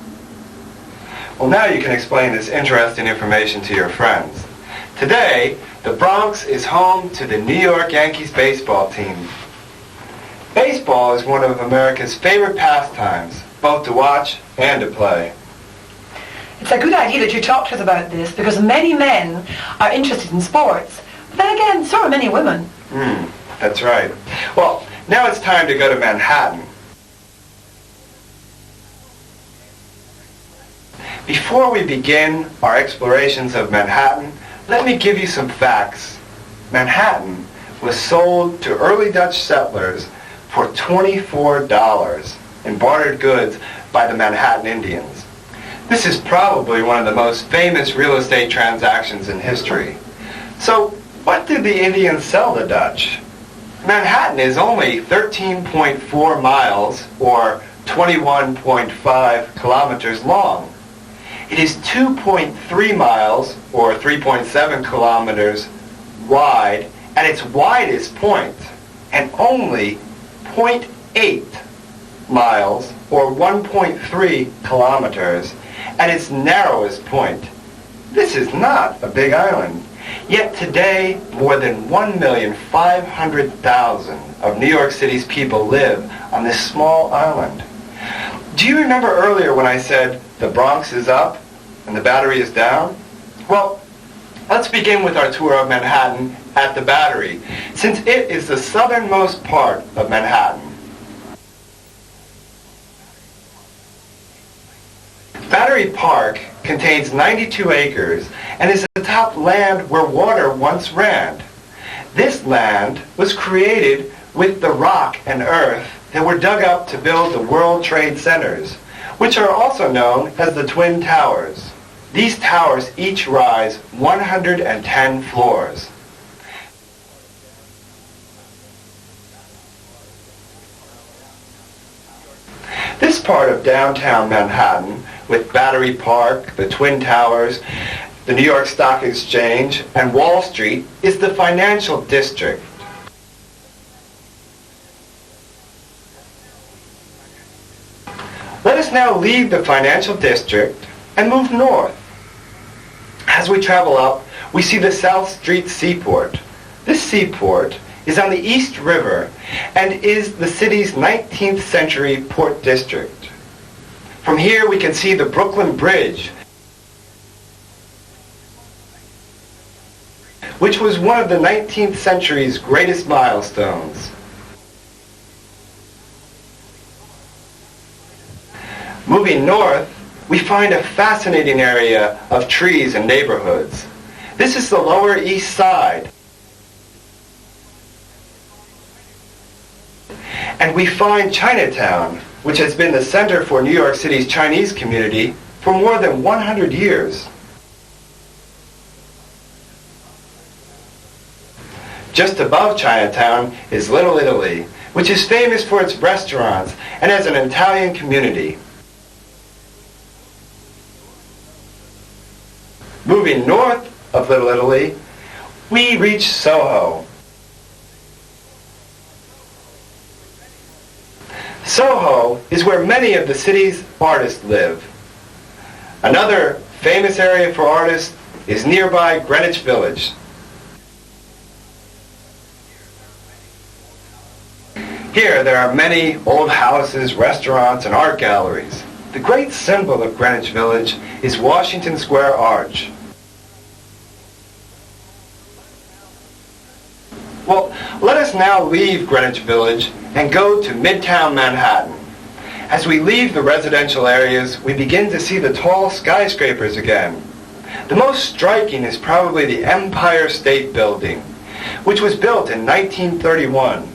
Well, now you can explain this interesting information to your friends. Today, the Bronx is home to the New York Yankees baseball team. Baseball is one of America's favorite pastimes, both to watch and to play. It's a good idea that you talk to us about this because many men are interested in sports. But then again, so are many women. That's right. Well, now it's time to go to Manhattan. Before we begin our explorations of Manhattan, let me give you some facts. Manhattan was sold to early Dutch settlers for $24 in bartered goods by the Manhattan Indians. This is probably one of the most famous real estate transactions in history. So, what did the Indians sell the Dutch? Manhattan is only 13.4 miles, or 21.5 kilometers long. It is 2.3 miles, or 3.7 kilometers wide, at its widest point, and only 0.8 miles, or 1.3 kilometers, at its narrowest point. This is not a big island. Yet today, more than 1,500,000 of New York City's people live on this small island. Do you remember earlier when I said the Bronx is up and the Battery is down? Well, let's begin with our tour of Manhattan at the Battery, since it is the southernmost part of Manhattan. Battery Park contains 92 acres and is the top land where water once ran. This land was created with the rock and earth that were dug up to build the World Trade Centers, which are also known as the Twin Towers. These towers each rise 110 floors. This part of downtown Manhattan, with Battery Park, the Twin Towers, the New York Stock Exchange, and Wall Street, is the financial district. Let us now leave the financial district and move north. As we travel up, we see the South Street Seaport. This seaport is on the East River and is the city's 19th century port district. From here we can see the Brooklyn Bridge, which was one of the 19th century's greatest milestones. Moving north, we find a fascinating area of trees and neighborhoods. This is the Lower East Side. And we find Chinatown, which has been the center for New York City's Chinese community for more than 100 years. Just above Chinatown is Little Italy, which is famous for its restaurants and has an Italian community. Moving north of Little Italy, we reach Soho. Soho is where many of the city's artists live. Another famous area for artists is nearby Greenwich Village. Here there are many old houses, restaurants, and art galleries. The great symbol of Greenwich Village is Washington Square Arch. Well, let us now leave Greenwich Village and go to Midtown Manhattan. As we leave the residential areas, we begin to see the tall skyscrapers again. The most striking is probably the Empire State Building, which was built in 1931.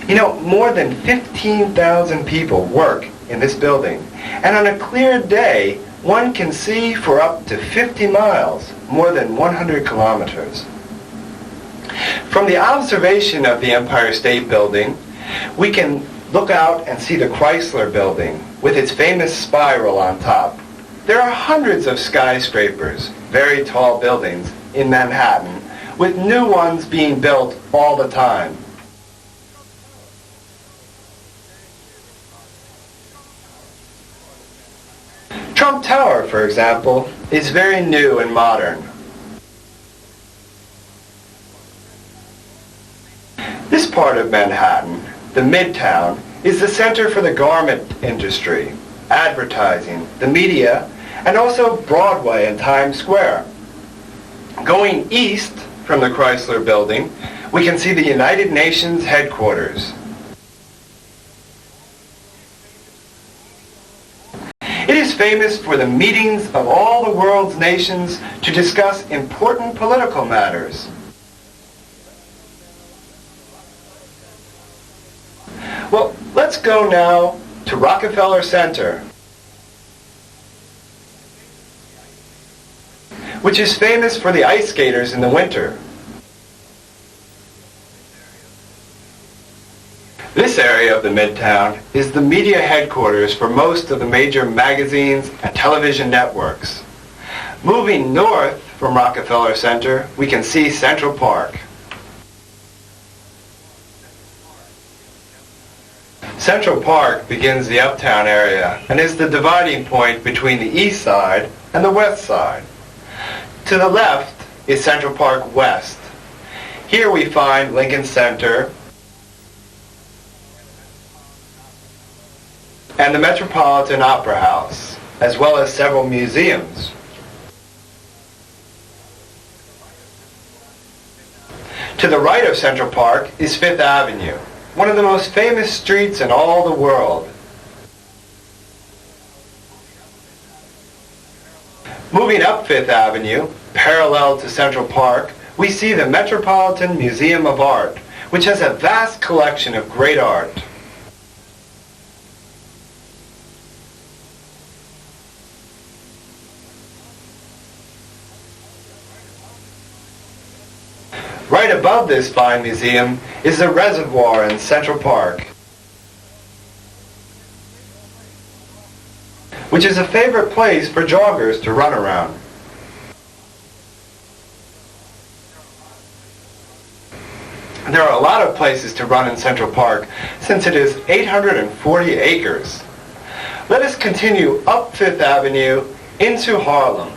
You know, more than 15,000 people work in this building, and on a clear day, one can see for up to 50 miles, more than 100 kilometers. From the observation of the Empire State Building, we can look out and see the Chrysler Building with its famous spiral on top. There are hundreds of skyscrapers, very tall buildings, in Manhattan, with new ones being built all the time. Trump Tower, for example, is very new and modern. This part of Manhattan, the Midtown, is the center for the garment industry, advertising, the media, and also Broadway and Times Square. Going east from the Chrysler Building, we can see the United Nations headquarters. It is famous for the meetings of all the world's nations to discuss important political matters. Well, let's go now to Rockefeller Center, which is famous for the ice skaters in the winter. This area of the Midtown is the media headquarters for most of the major magazines and television networks. Moving north from Rockefeller Center, we can see Central Park. Central Park begins the uptown area and is the dividing point between the east side and the west side. To the left is Central Park West. Here we find Lincoln Center and the Metropolitan Opera House, as well as several museums. To the right of Central Park is Fifth Avenue, one of the most famous streets in all the world. Moving up Fifth Avenue, parallel to Central Park, we see the Metropolitan Museum of Art, which has a vast collection of great art. Right above this fine museum is the reservoir in Central Park, which is a favorite place for joggers to run around. There are a lot of places to run in Central Park since it is 840 acres. Let us continue up Fifth Avenue into Harlem.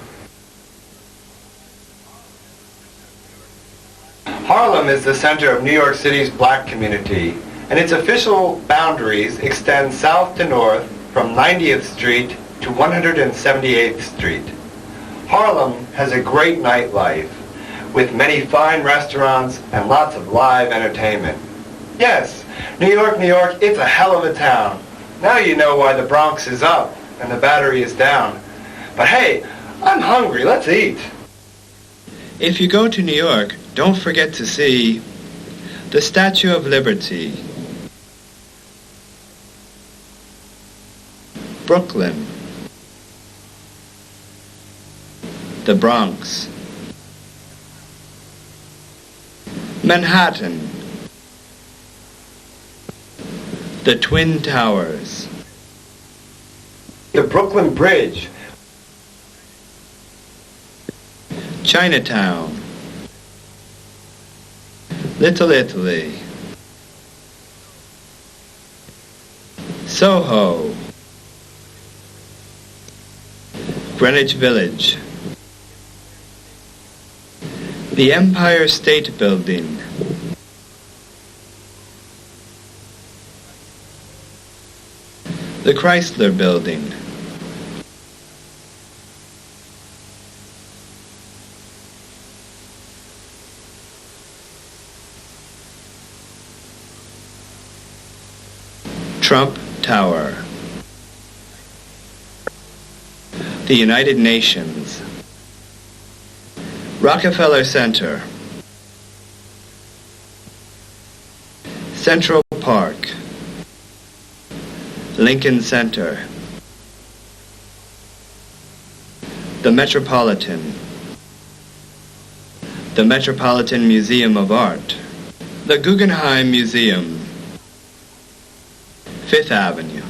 Harlem is the center of New York City's black community, and its official boundaries extend south to north from 90th Street to 178th Street. Harlem has a great nightlife, with many fine restaurants and lots of live entertainment. Yes, New York, it's a hell of a town. Now you know why the Bronx is up and the Battery is down. But hey, I'm hungry, let's eat. If you go to New York, don't forget to see the Statue of Liberty, Brooklyn, the Bronx, Manhattan, the Twin Towers, the Brooklyn Bridge, Chinatown, Little Italy, Soho, Greenwich Village, the Empire State Building, the Chrysler Building, Trump Tower, the United Nations, Rockefeller Center, Central Park, Lincoln Center, the Metropolitan Museum of Art, the Guggenheim Museum, Fifth Avenue.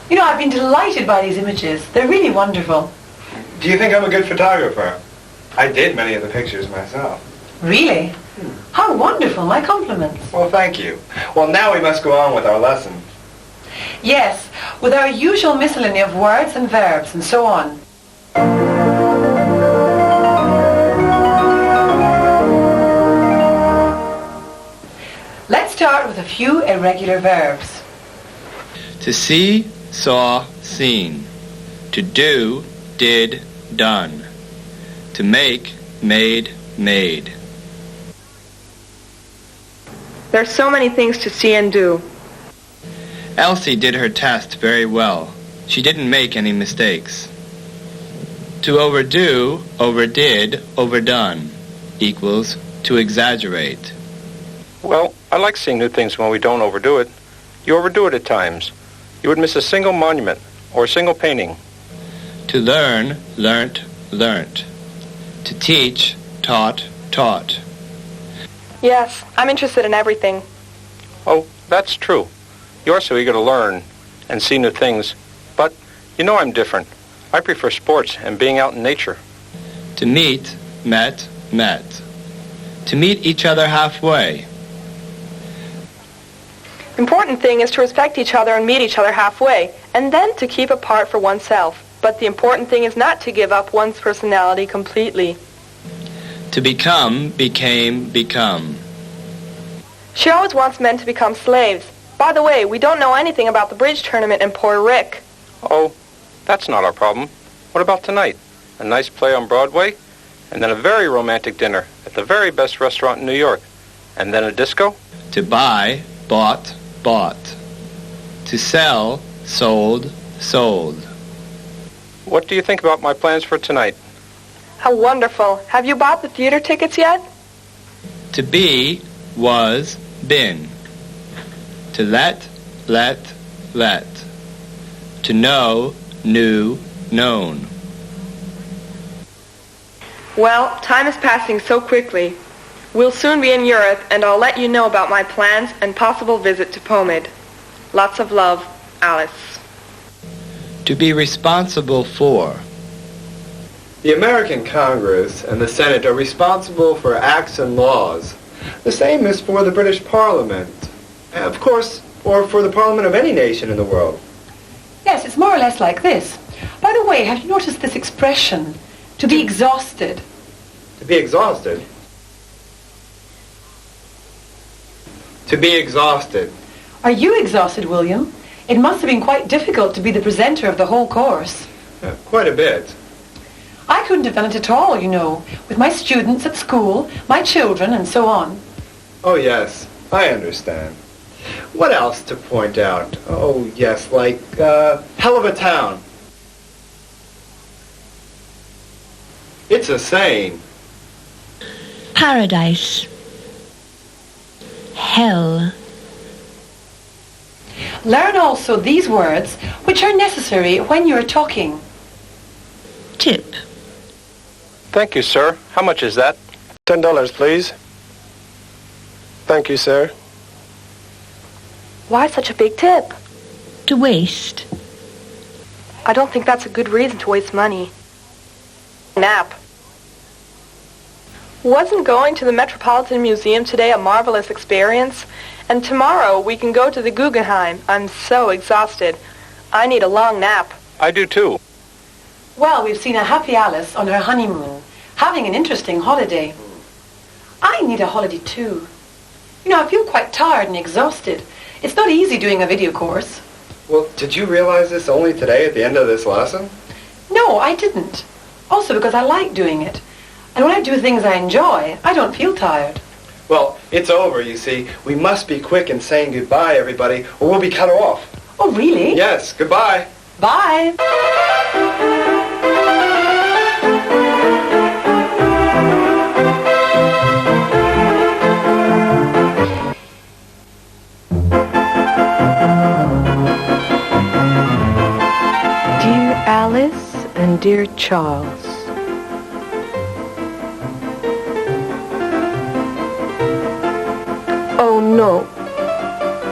You know, I've been delighted by these images. They're really wonderful. Do you think I'm a good photographer? I did many of the pictures myself. Really? How wonderful. My compliments. Well, thank you. Well, now we must go on with our lesson. Yes, with our usual miscellany of words and verbs and so on. Let's start with a few irregular verbs. To see, saw, seen. To do, did, done. To make, made, made. There's so many things to see and do. Elsie did her test very well. She didn't make any mistakes. To overdo, overdid, overdone equals to exaggerate. Well, I like seeing new things when we don't overdo it. You overdo it at times. You would miss a single monument or a single painting. To learn, learnt, learnt. To teach, taught, taught. Yes, I'm interested in everything. Oh, that's true. You're so eager to learn and see new things. But you know I'm different. I prefer sports and being out in nature. To meet, met, met. To meet each other halfway. Important thing is to respect each other and meet each other halfway, and then to keep apart for oneself. But the important thing is not to give up one's personality completely. To become, became, become. She always wants men to become slaves. By the way, we don't know anything about the bridge tournament in Puerto Rico. Oh, that's not our problem. What about tonight? A nice play on Broadway, and then a very romantic dinner at the very best restaurant in New York, and then a disco? To buy, bought, bought. To sell, sold, sold. What do you think about my plans for tonight? How wonderful. Have you bought the theater tickets yet? To be, was, been. To let, let. To know, knew, known. Well, time is passing so quickly. We'll soon be in Europe, and I'll let you know about my plans and possible visit to Pomid. Lots of love, Alice. To be responsible for. The American Congress and the Senate are responsible for acts and laws. The same is for the British Parliament. Of course, or for the Parliament of any nation in the world. Yes, it's more or less like this. By the way, have you noticed this expression, to be exhausted? To be exhausted? To be exhausted. Are you exhausted, William? It must have been quite difficult to be the presenter of the whole course. Quite a bit. I couldn't have done it at all, you know, with my students at school, my children, and so on. Oh, yes, I understand. What else to point out? Oh, yes, like, hell of a town. It's a saying. Paradise. Hell. Learn also these words, which are necessary when you're talking. Tip. Thank you, sir. How much is that? $10, please. Thank you, sir. Why such a big tip? To waste. I don't think that's a good reason to waste money. Nap. Wasn't going to the Metropolitan Museum today a marvelous experience? And tomorrow we can go to the Guggenheim. I'm so exhausted. I need a long nap. I do too. Well, we've seen a happy Alice on her honeymoon, having an interesting holiday. I need a holiday too. You know, I feel quite tired and exhausted. It's not easy doing a video course. Well, did you realize this only today at the end of this lesson? No, I didn't. Also because I like doing it. And when I do things I enjoy, I don't feel tired. Well, it's over, you see. We must be quick in saying goodbye, everybody, or we'll be cut off. Oh, really? Yes, goodbye. Bye. Dear Alice and dear Charles, oh no,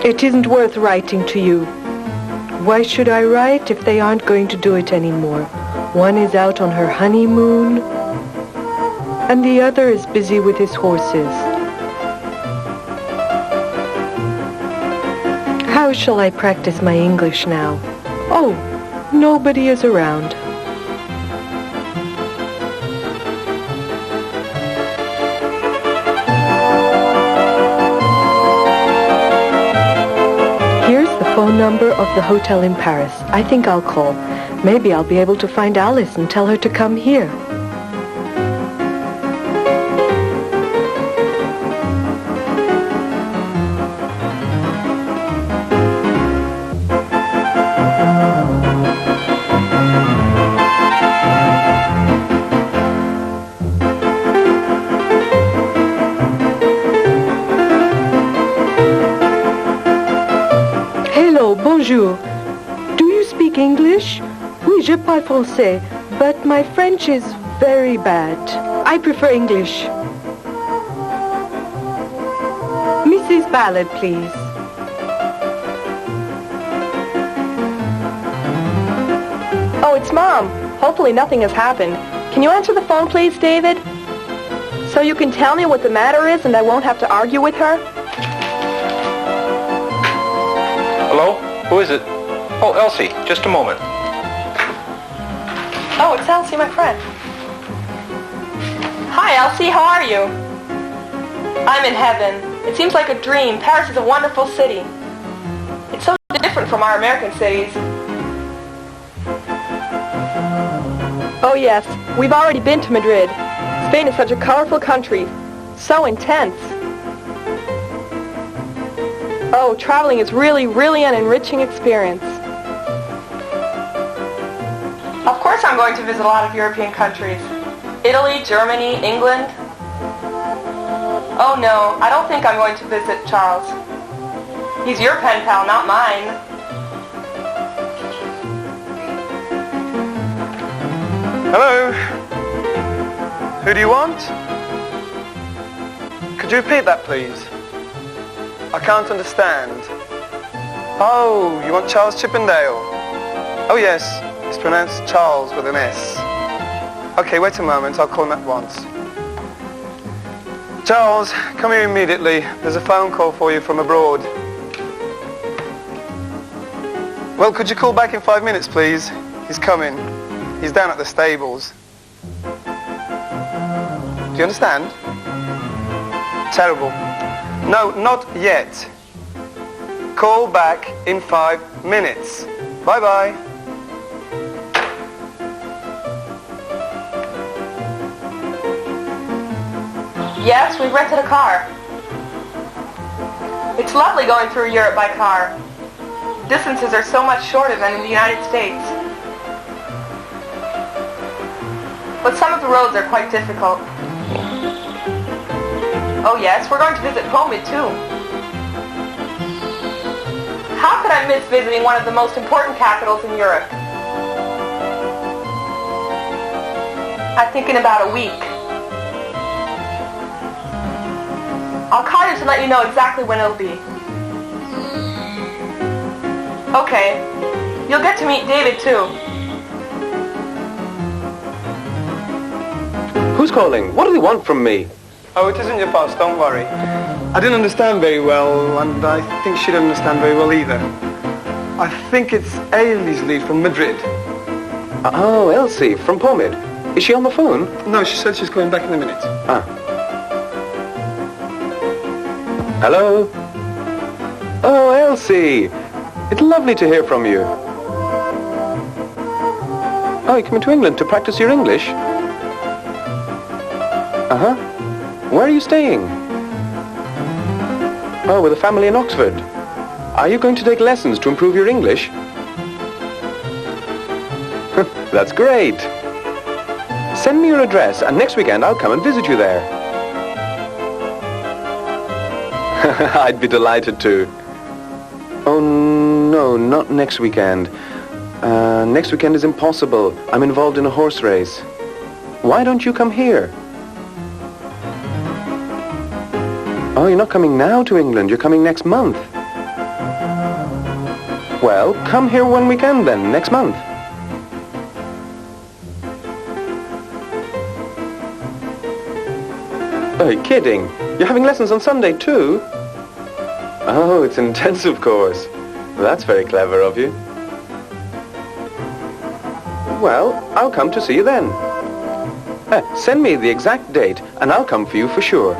it isn't worth writing to you. Why should I write if they aren't going to do it anymore? One is out on her honeymoon, and the other is busy with his horses. How shall I practice my English now? Oh, nobody is around. Here's the phone number of the hotel in Paris. I think I'll call. Maybe I'll be able to find Alice and tell her to come here. Bonjour. Do you speak English? Oui, je parle français, but my French is very bad. I prefer English. Mrs. Ballard, please. Oh, it's Mom. Hopefully nothing has happened. Can you answer the phone, please, David? So you can tell me what the matter is and I won't have to argue with her? Hello? Who is it? Oh, Elsie, just a moment. Oh, it's Elsie, my friend. Hi, Elsie, how are you? I'm in heaven. It seems like a dream. Paris is a wonderful city. It's so different from our American cities. Oh, yes. We've already been to Madrid. Spain is such a colorful country. So intense. Oh, traveling is really an enriching experience. Of course I'm going to visit a lot of European countries. Italy, Germany, England. Oh no, I don't think I'm going to visit Charles. He's your pen pal, not mine. Hello? Who do you want? Could you repeat that, please? I can't understand. Oh, you want Charles Chippendale? Oh yes, it's pronounced Charles with an S. Okay, wait a moment, I'll call him at once. Charles, come here immediately. There's a phone call for you from abroad. Well, could you call back in 5 minutes, please? He's coming. He's down at the stables. Do you understand? Terrible. No, not yet. Call back in 5 minutes. Bye-bye. Yes, we've rented a car. It's lovely going through Europe by car. Distances are so much shorter than in the United States. But some of the roads are quite difficult. Oh yes, we're going to visit Pomid too. How could I miss visiting one of the most important capitals in Europe? I think in about a week. I'll call you to let you know exactly when it'll be. Okay. You'll get to meet David too. Who's calling? What do they want from me? Oh, it isn't your boss, don't worry. I didn't understand very well, and I think she didn't understand very well either. I think it's Elsie from Madrid. Oh, Elsie from Pomid. Is she on the phone? No, she said she's coming back in a minute. Ah. Hello? Oh, Elsie! It's lovely to hear from you. Oh, you're coming to England to practice your English? Uh-huh. Where are you staying? Oh, with a family in Oxford. Are you going to take lessons to improve your English? That's great. Send me your address, and next weekend I'll come and visit you there. I'd be delighted to. Oh, no, not next weekend. Next weekend is impossible. I'm involved in a horse race. Why don't you come here? Oh, you're not coming now to England. You're coming next month. Well, come here one weekend then, next month. Oh, you're kidding. You're having lessons on Sunday too? Oh, it's an intensive course. That's very clever of you. Well, I'll come to see you then. Send me the exact date and I'll come for you for sure.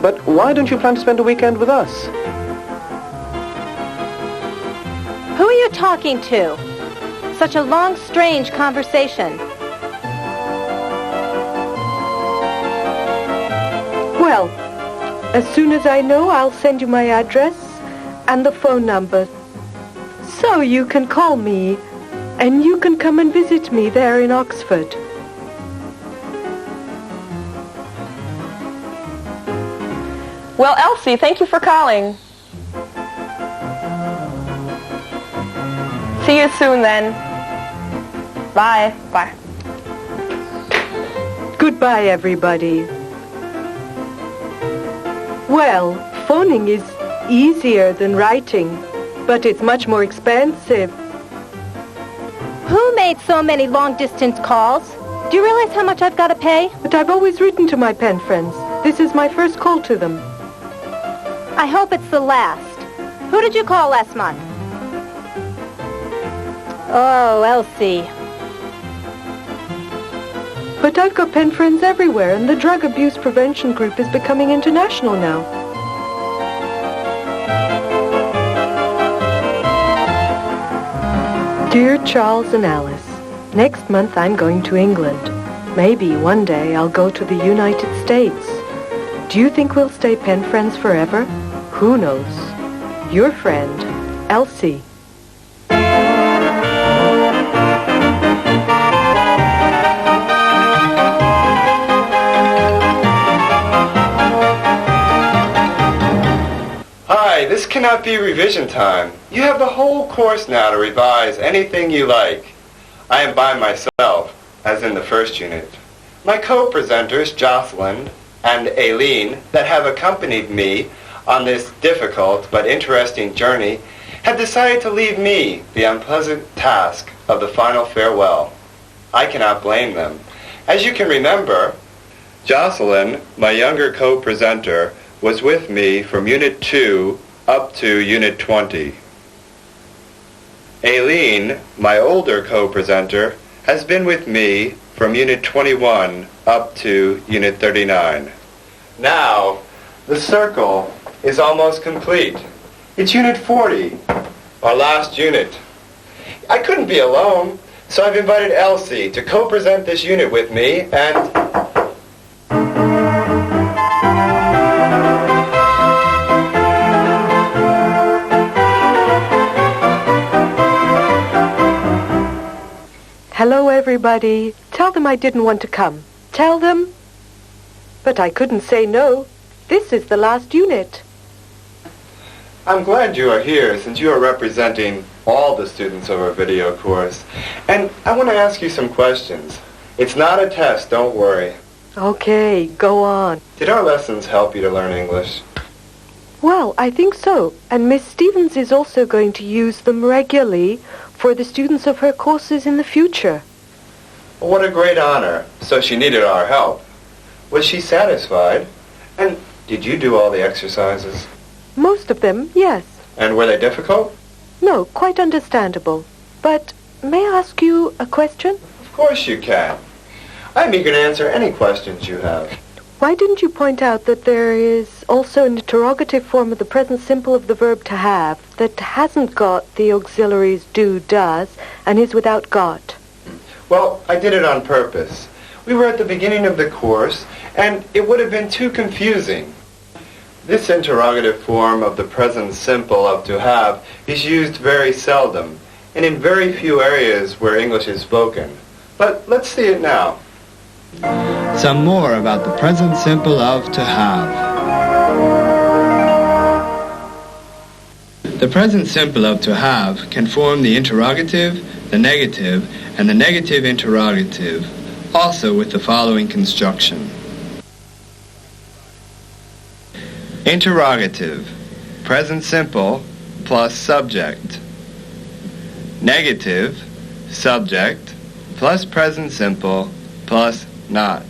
But why don't you plan to spend a weekend with us? Who are you talking to? Such a long, strange conversation. Well, as soon as I know, I'll send you my address and the phone number. So you can call me, and you can come and visit me there in Oxford. Well, Elsie, thank you for calling. See you soon then. Bye. Bye. Goodbye, everybody. Well, phoning is easier than writing, but it's much more expensive. Who made so many long-distance calls? Do you realize how much I've got to pay? But I've always written to my pen friends. This is my first call to them. I hope it's the last. Who did you call last month? Oh, Elsie. But I've got pen friends everywhere, and the drug abuse prevention group is becoming international now. Dear Charles and Alice, next month I'm going to England. Maybe one day I'll go to the United States. Do you think we'll stay pen friends forever? Who knows? Your friend, Elsie. Hi, this cannot be revision time. You have the whole course now to revise anything you like. I am by myself, as in the first unit. My co-presenters, Jocelyn and Aileen, that have accompanied me on this difficult but interesting journey, have decided to leave me the unpleasant task of the final farewell. I cannot blame them. As you can remember, Jocelyn, my younger co-presenter, was with me from Unit 2 up to Unit 20. Aileen, my older co-presenter, has been with me from Unit 21 up to Unit 39. Now, the circle is almost complete. It's Unit 40, our last unit. I couldn't be alone, so I've invited Elsie to co-present this unit with me, and Hello, everybody. Tell them I didn't want to come. Tell them. But I couldn't say no. This is the last unit. I'm glad you are here since you are representing all the students of our video course. And I want to ask you some questions. It's not a test, don't worry. Okay, go on. Did our lessons help you to learn English? Well, I think so. And Miss Stevens is also going to use them regularly for the students of her courses in the future. Well, what a great honor. So she needed our help. Was she satisfied? And did you do all the exercises? Most of them, yes. And were they difficult? No, quite understandable. But may I ask you a question? Of course you can. I'm eager to answer any questions you have. Why didn't you point out that there is also an interrogative form of the present simple of the verb to have that hasn't got the auxiliaries do, does, and is without got? Well, I did it on purpose. We were at the beginning of the course, and it would have been too confusing. This interrogative form of the present simple of to have is used very seldom, and in very few areas where English is spoken. But let's see it now. Some more about the present simple of to have. The present simple of to have can form the interrogative, the negative, and the negative interrogative, also with the following construction. Interrogative, present simple plus subject. Negative, subject plus present simple plus not.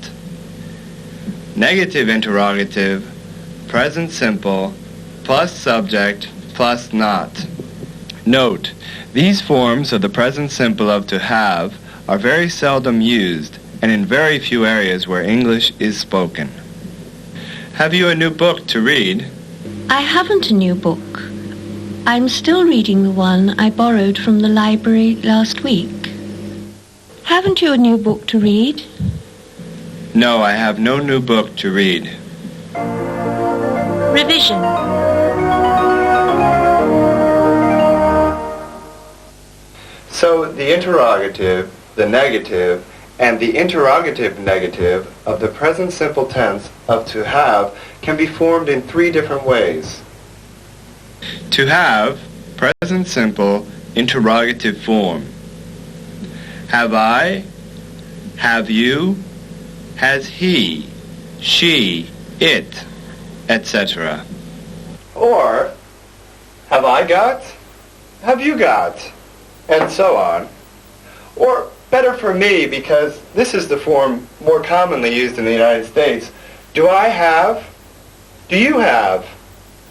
Negative interrogative, present simple plus subject plus not. Note, these forms of the present simple of to have are very seldom used and in very few areas where English is spoken. Have you a new book to read? I haven't a new book. I'm still reading the one I borrowed from the library last week. Haven't you a new book to read? No, I have no new book to read. Revision. So the interrogative, the negative, and the interrogative negative of the present simple tense of to have can be formed in three different ways. To have, present simple, interrogative form. Have I? Have you? Has he? She? It? Etc. Or, have I got? Have you got? And so on. Or, better for me, because this is the form more commonly used in the United States, do I have? Do you have?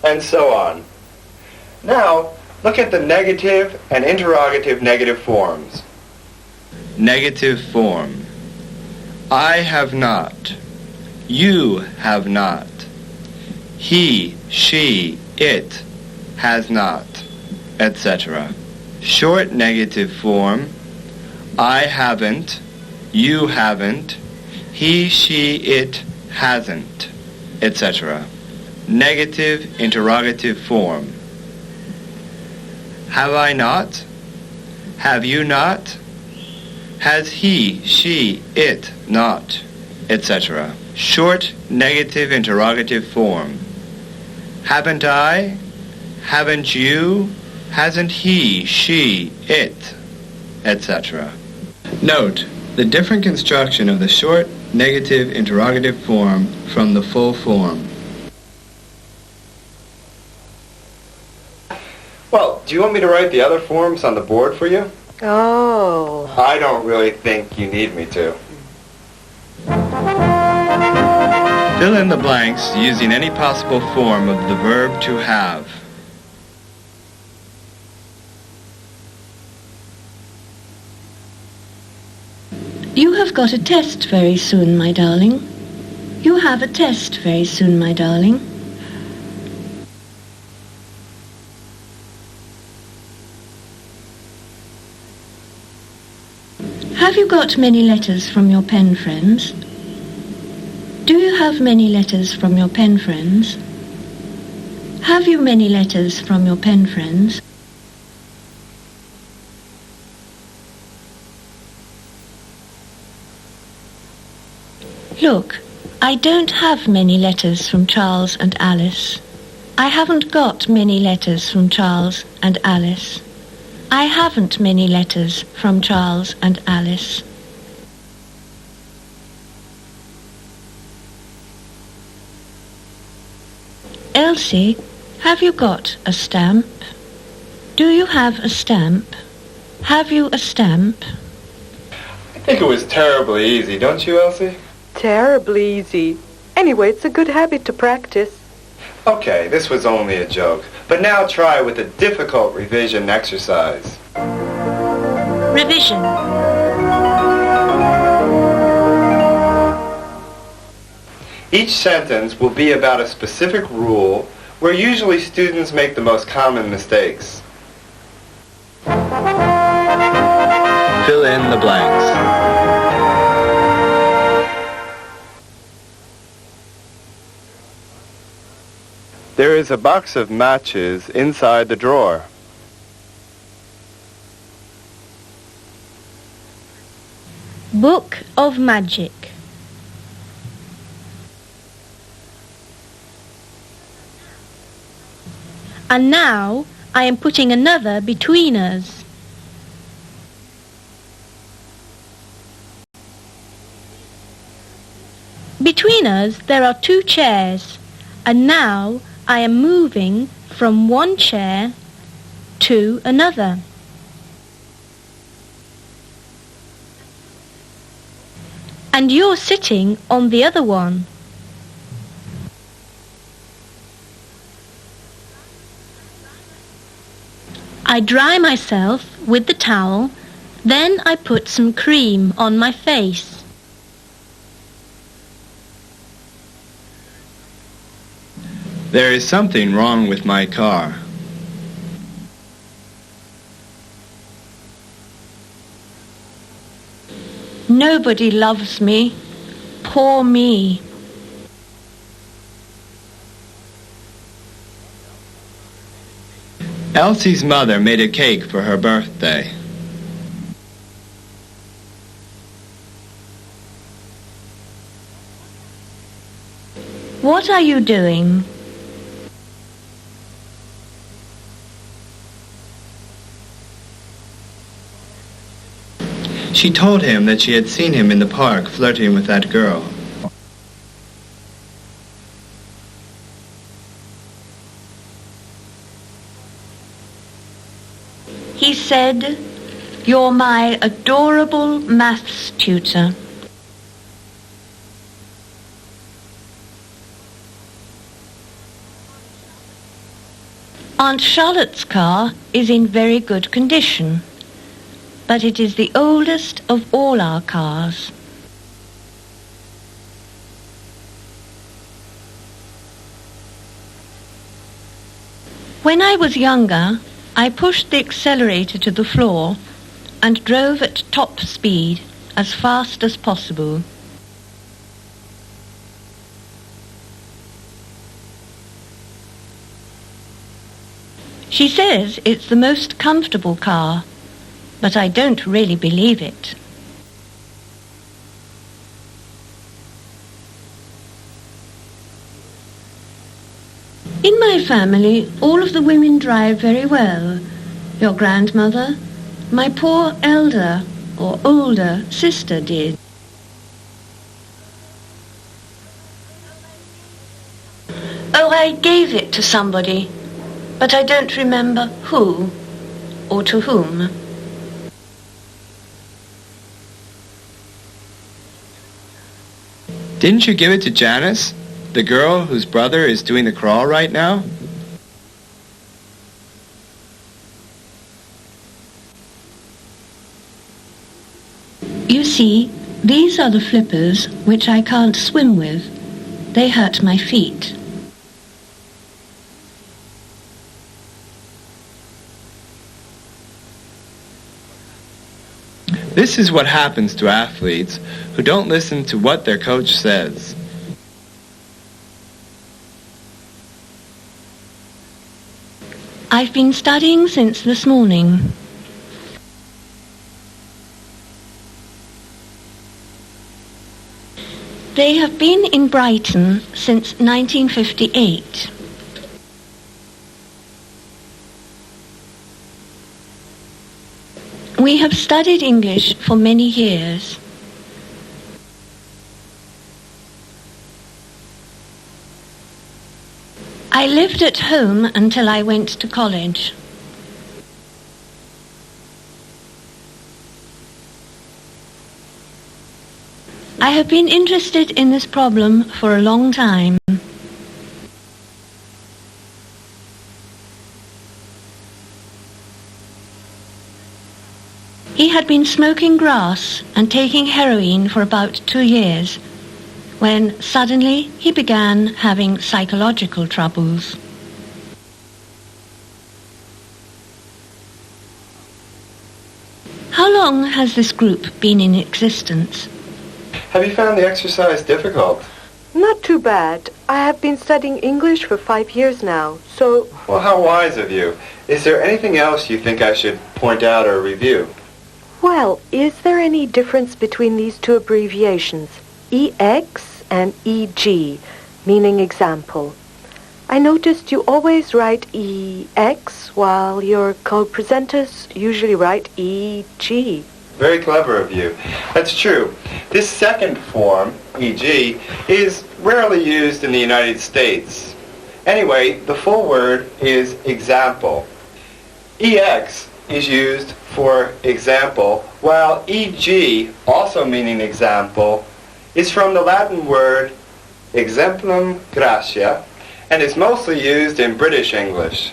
and so on. Now, look at the negative and interrogative negative forms. Negative form. I have not. You have not. He, she, it has not, etc. Short negative form. I haven't. You haven't. He, she, it hasn't, etc. Negative interrogative form. Have I not? Have you not? Has he, she, it not, etc. Short negative interrogative form. Haven't I? Haven't you? Hasn't he, she, it, etc. Note the different construction of the short negative interrogative form from the full form. Well, do you want me to write the other forms on the board for you? Oh. I don't really think you need me to. Fill in the blanks using any possible form of the verb to have. You have got a test very soon, my darling. You have a test very soon, my darling. Have you got many letters from your pen friends? Do you have many letters from your pen friends? Have you many letters from your pen friends? Look, I don't have many letters from Charles and Alice. I haven't got many letters from Charles and Alice. I haven't many letters from Charles and Alice. Elsie, have you got a stamp? Do you have a stamp? Have you a stamp? I think it was terribly easy, don't you, Elsie? Terribly easy. Anyway, it's a good habit to practice. Okay, this was only a joke. But now try with a difficult revision exercise. Revision. Each sentence will be about a specific rule where usually students make the most common mistakes. Fill in the blanks. There is a box of matches inside the drawer. Book of Magic. And now I am putting another between us. Between us there are two chairs, and now I am moving from one chair to another. And you're sitting on the other one. I dry myself with the towel, then I put some cream on my face. There is something wrong with my car. Nobody loves me. Poor me. Elsie's mother made a cake for her birthday. What are you doing? She told him that she had seen him in the park flirting with that girl. He said, "You're my adorable maths tutor." Aunt Charlotte's car is in very good condition, but it is the oldest of all our cars. When I was younger, I pushed the accelerator to the floor and drove at top speed as fast as possible. She says it's the most comfortable car, but I don't really believe it. In my family, all of the women drive very well. Your grandmother, my poor elder or older sister did. Oh, I gave it to somebody, but I don't remember who or to whom. Didn't you give it to Janice, the girl whose brother is doing the crawl right now? You see, these are the flippers which I can't swim with. They hurt my feet. This is what happens to athletes who don't listen to what their coach says. I've been studying since this morning. They have been in Brighton since 1958. We have studied English for many years. I lived at home until I went to college. I have been interested in this problem for a long time. He had been smoking grass and taking heroin for about 2 years, when suddenly he began having psychological troubles. How long has this group been in existence? Have you found the exercise difficult? Not too bad. I have been studying English for 5 years now, so... Well, how wise of you. Is there anything else you think I should point out or review? Well, is there any difference between these two abbreviations, EX and EG, meaning example? I noticed you always write EX, while your co-presenters usually write EG. Very clever of you. That's true. This second form, EG, is rarely used in the United States. Anyway, the full word is example. EX is used for example, while EG, also meaning example, is from the Latin word exemplum gratia and is mostly used in British English.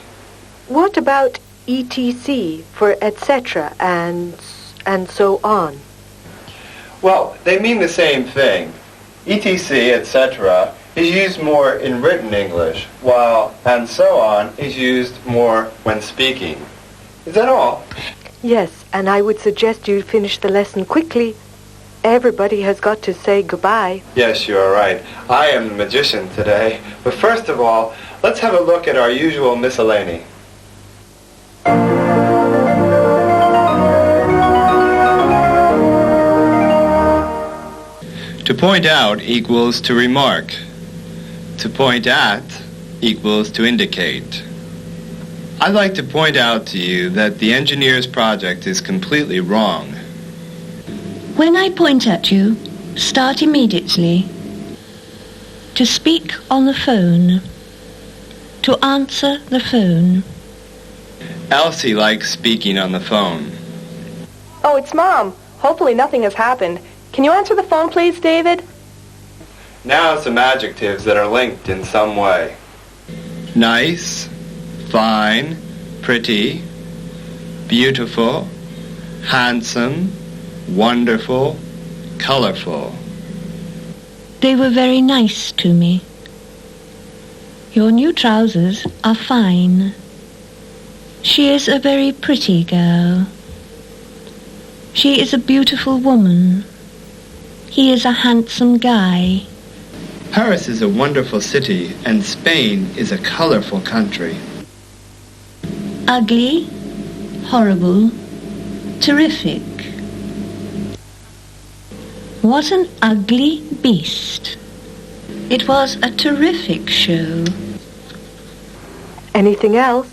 What about ETC for etc. and so on? Well, they mean the same thing. ETC, etc. is used more in written English, while and so on is used more when speaking. Is that all? Yes, and I would suggest you finish the lesson quickly. Everybody has got to say goodbye. Yes, you are right. I am the magician today. But first of all, let's have a look at our usual miscellany. To point out equals to remark. To point at equals to indicate. I'd like to point out to you that the engineer's project is completely wrong. When I point at you, start immediately. To speak on the phone. To answer the phone. Elsie likes speaking on the phone. Oh, it's Mom. Hopefully nothing has happened. Can you answer the phone, please, David? Now some adjectives that are linked in some way. Nice, fine, pretty, beautiful, handsome, wonderful, colorful. They were very nice to me. Your new trousers are fine. She is a very pretty girl. She is a beautiful woman. He is a handsome guy. Paris is a wonderful city, and Spain is a colorful country. Ugly, horrible, terrific. What an ugly beast. It was a terrific show. Anything else?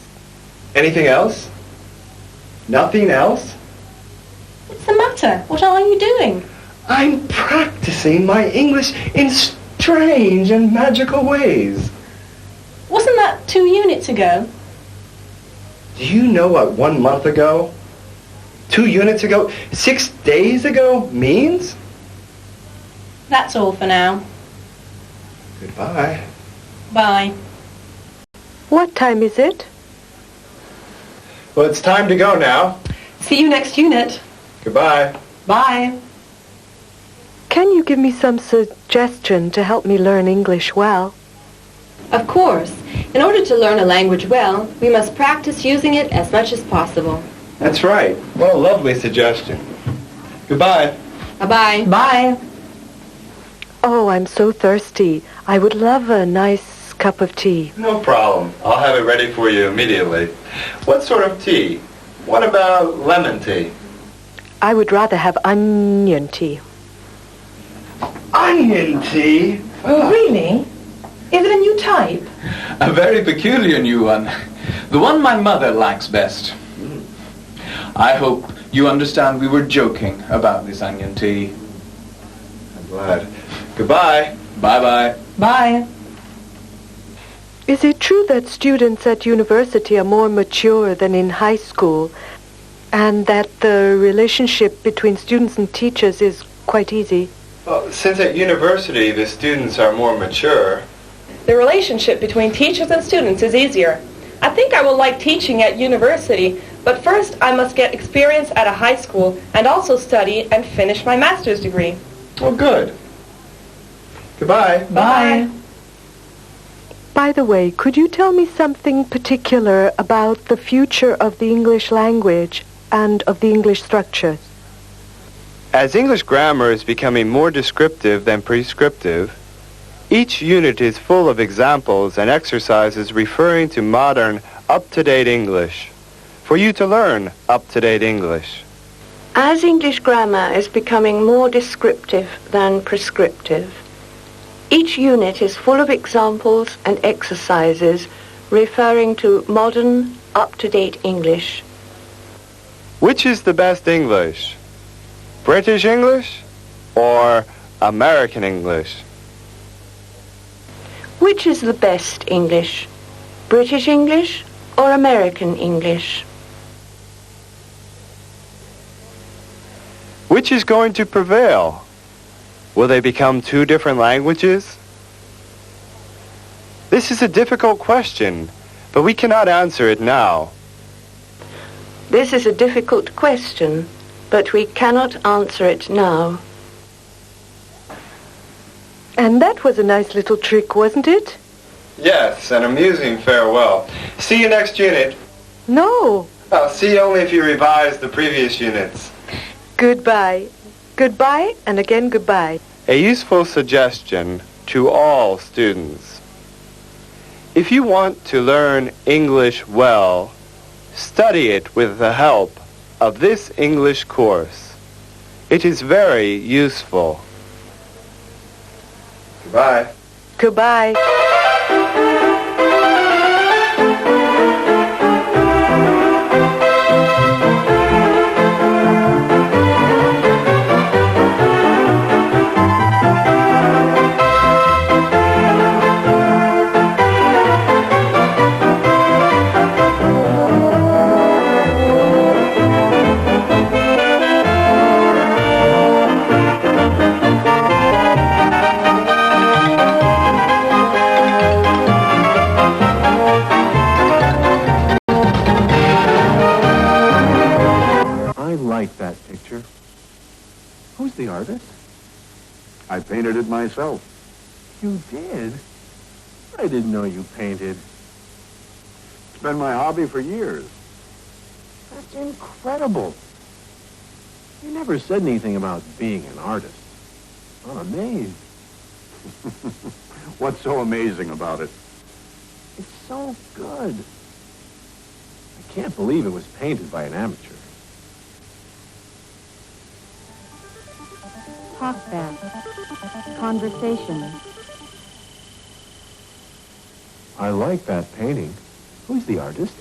Anything else? Nothing else? What's the matter? What are you doing? I'm practicing my English in strange and magical ways. Wasn't that 2 units ago? Do you know what 1 month ago, 2 units ago, 6 days ago means? That's all for now. Goodbye. Bye. What time is it? Well, it's time to go now. See you next unit. Goodbye. Bye. Can you give me some suggestion to help me learn English well? Of course. In order to learn a language well, we must practice using it as much as possible. That's right. What a lovely suggestion. Goodbye. Bye-bye. Bye. Oh, I'm so thirsty. I would love a nice cup of tea. No problem. I'll have it ready for you immediately. What sort of tea? What about lemon tea? I would rather have onion tea. Onion tea? Oh, really? Is it a new type? A very peculiar new one. The one my mother likes best. I hope you understand we were joking about this onion tea. I'm glad. Goodbye. Bye-bye. Bye. Is it true that students at university are more mature than in high school, and that the relationship between students and teachers is quite easy? Well, since at university the students are more mature. The relationship between teachers and students is easier. I think I will like teaching at university, but first I must get experience at a high school and also study and finish my master's degree. Oh, good. Goodbye. Bye. By the way, could you tell me something particular about the future of the English language and of the English structures? As English grammar is becoming more descriptive than prescriptive, each unit is full of examples and exercises referring to modern, up-to-date English, for you to learn up-to-date English. As English grammar is becoming more descriptive than prescriptive, each unit is full of examples and exercises referring to modern, up-to-date English. Which is the best English? British English or American English? Which is the best English? British English or American English? Which is going to prevail? Will they become 2 different languages? This is a difficult question, but we cannot answer it now. This is a difficult question, but we cannot answer it now. And that was a nice little trick, wasn't it? Yes, an amusing farewell. See you next unit. No. I'll see you only if you revise the previous units. Goodbye. Goodbye, and again goodbye. A useful suggestion to all students. If you want to learn English well, study it with the help of this English course. It is very useful. Goodbye. Goodbye. like that picture. Who's the artist? I painted it myself. You did? I didn't know you painted. It's been my hobby for years. That's incredible. You never said anything about being an artist. I'm amazed. What's so amazing about it? It's so good. I can't believe it was painted by an amateur. Talkback. Conversation. I like that painting. Who's the artist?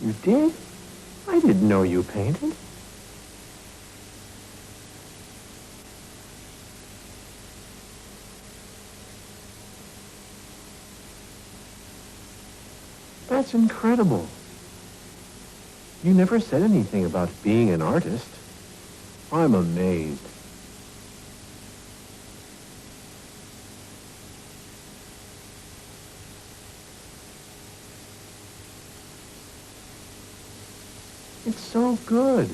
You did? I didn't know you painted. That's incredible. You never said anything about being an artist. I'm amazed. It's so good.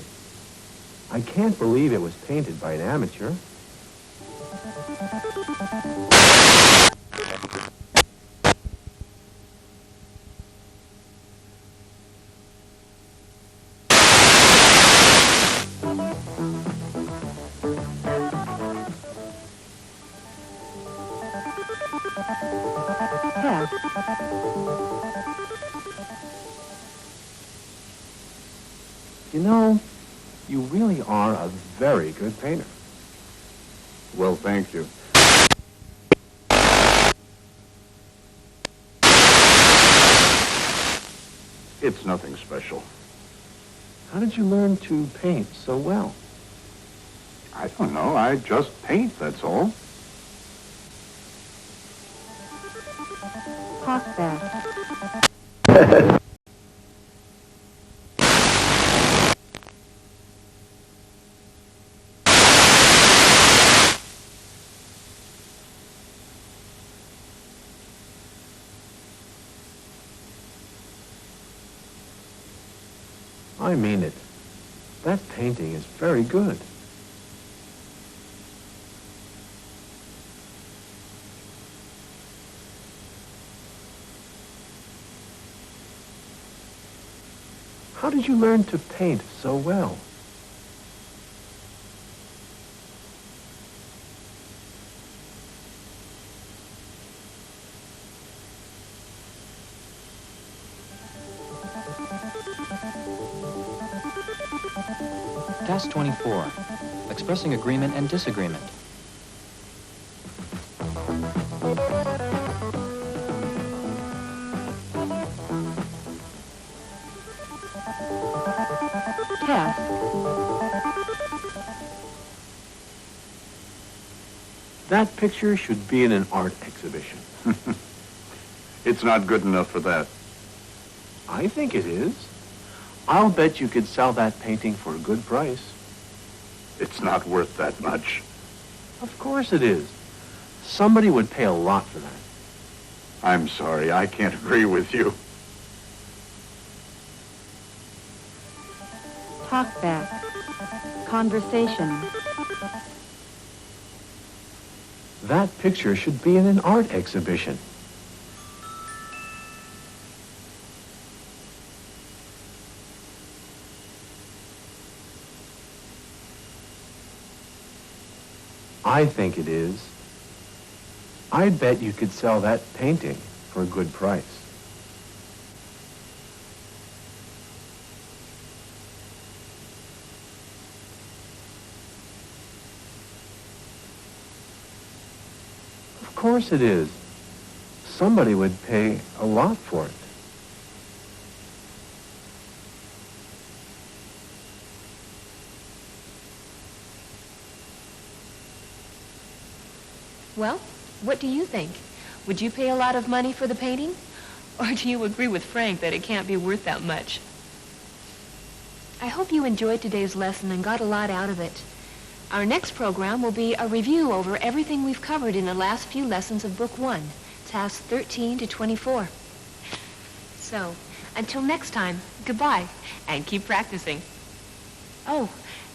I can't believe it was painted by an amateur. You know, you really are a very good painter. Well, thank you. It's nothing special. How did you learn to paint so well? I don't know. I just paint, that's all. Talkback. I mean it. That painting is very good. How did you learn to paint so well? Task 24. Expressing agreement and disagreement. Task. That picture should be in an art exhibition. It's not good enough for that. I think it is. I'll bet you could sell that painting for a good price. It's not worth that much. Of course it is. Somebody would pay a lot for that. I'm sorry, I can't agree with you. Talkback. Conversation. That picture should be in an art exhibition. I think it is. I bet you could sell that painting for a good price. Of course it is. Somebody would pay a lot for it. Well, what do you think? Would you pay a lot of money for the painting? Or do you agree with Frank that it can't be worth that much? I hope you enjoyed today's lesson and got a lot out of it. Our next program will be a review over everything we've covered in the last few lessons of Book 1, tasks 13 to 24. So, until next time, goodbye, and keep practicing. Oh,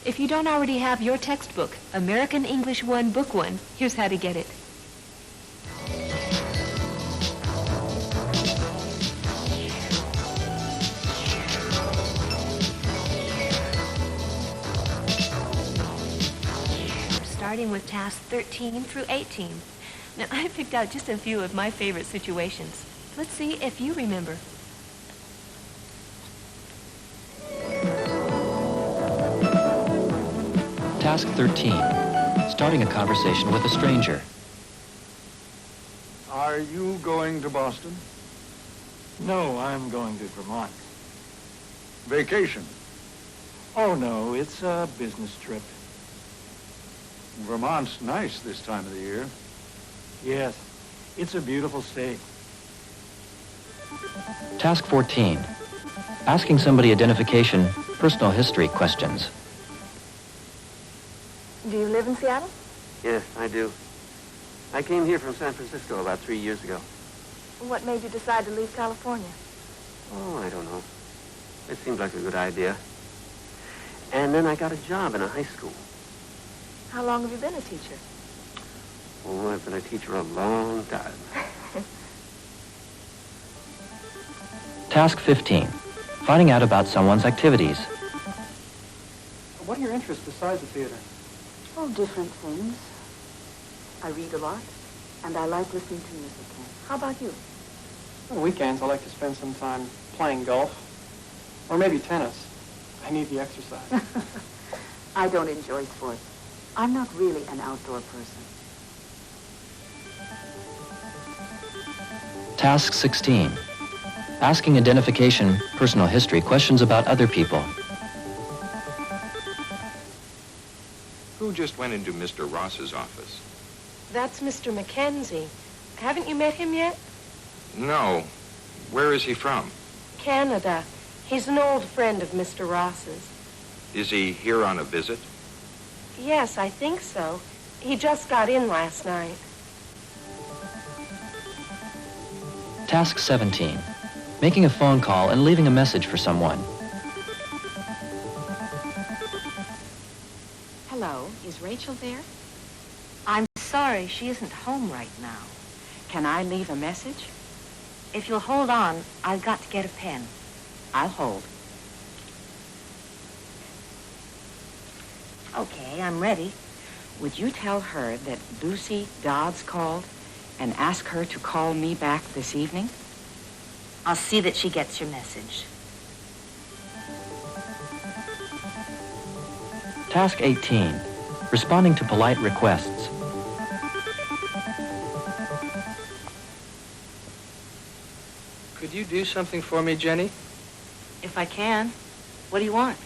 if you don't already have your textbook, American English 1, Book 1, here's how to get it. Starting with tasks 13 through 18. Now, I picked out just a few of my favorite situations. Let's see if you remember. Task 13. Starting a conversation with a stranger. Are you going to Boston? No, I'm going to Vermont. Vacation? Oh, no, it's a business trip. Vermont's nice this time of the year. Yes, it's a beautiful state. Task 14. Asking somebody identification, personal history questions. Do you live in Seattle? Yes, I do. I came here from San Francisco about 3 years ago. What made you decide to leave California? Oh, I don't know. It seemed like a good idea. And then I got a job in a high school. How long have you been a teacher? Oh, I've been a teacher a long time. Task 15. Finding out about someone's activities. What are your interests besides the theater? Oh, different things. I read a lot, and I like listening to music. How about you? On weekends, I like to spend some time playing golf. Or maybe tennis. I need the exercise. I don't enjoy sports. I'm not really an outdoor person. Task 16. Asking identification, personal history questions about other people. Who just went into Mr. Ross's office? That's Mr. Mackenzie. Haven't you met him yet? No. Where is he from? Canada. He's an old friend of Mr. Ross's. Is he here on a visit? Yes, I think so. He just got in last night. Task 17. Making a phone call and leaving a message for someone. Hello, is Rachel there? I'm sorry, she isn't home right now. Can I leave a message? If you'll hold on, I've got to get a pen. I'll hold. Okay, I'm ready. Would you tell her that Lucy Dodds called and ask her to call me back this evening? I'll see that she gets your message. Task 18. Responding to polite requests. Could you do something for me, Jenny? If I can. What do you want?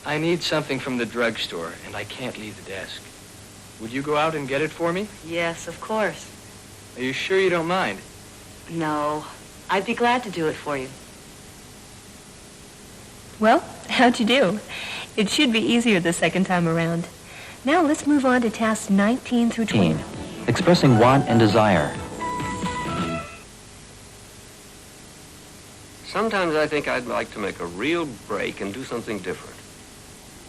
I need something from the drugstore, and I can't leave the desk. Would you go out and get it for me? Yes, of course. Are you sure you don't mind? No, I'd be glad to do it for you. Well, how'd you do? It should be easier the second time around. Now let's move on to tasks 19 through 20. Expressing want and desire. Sometimes I think I'd like to make a real break and do something different.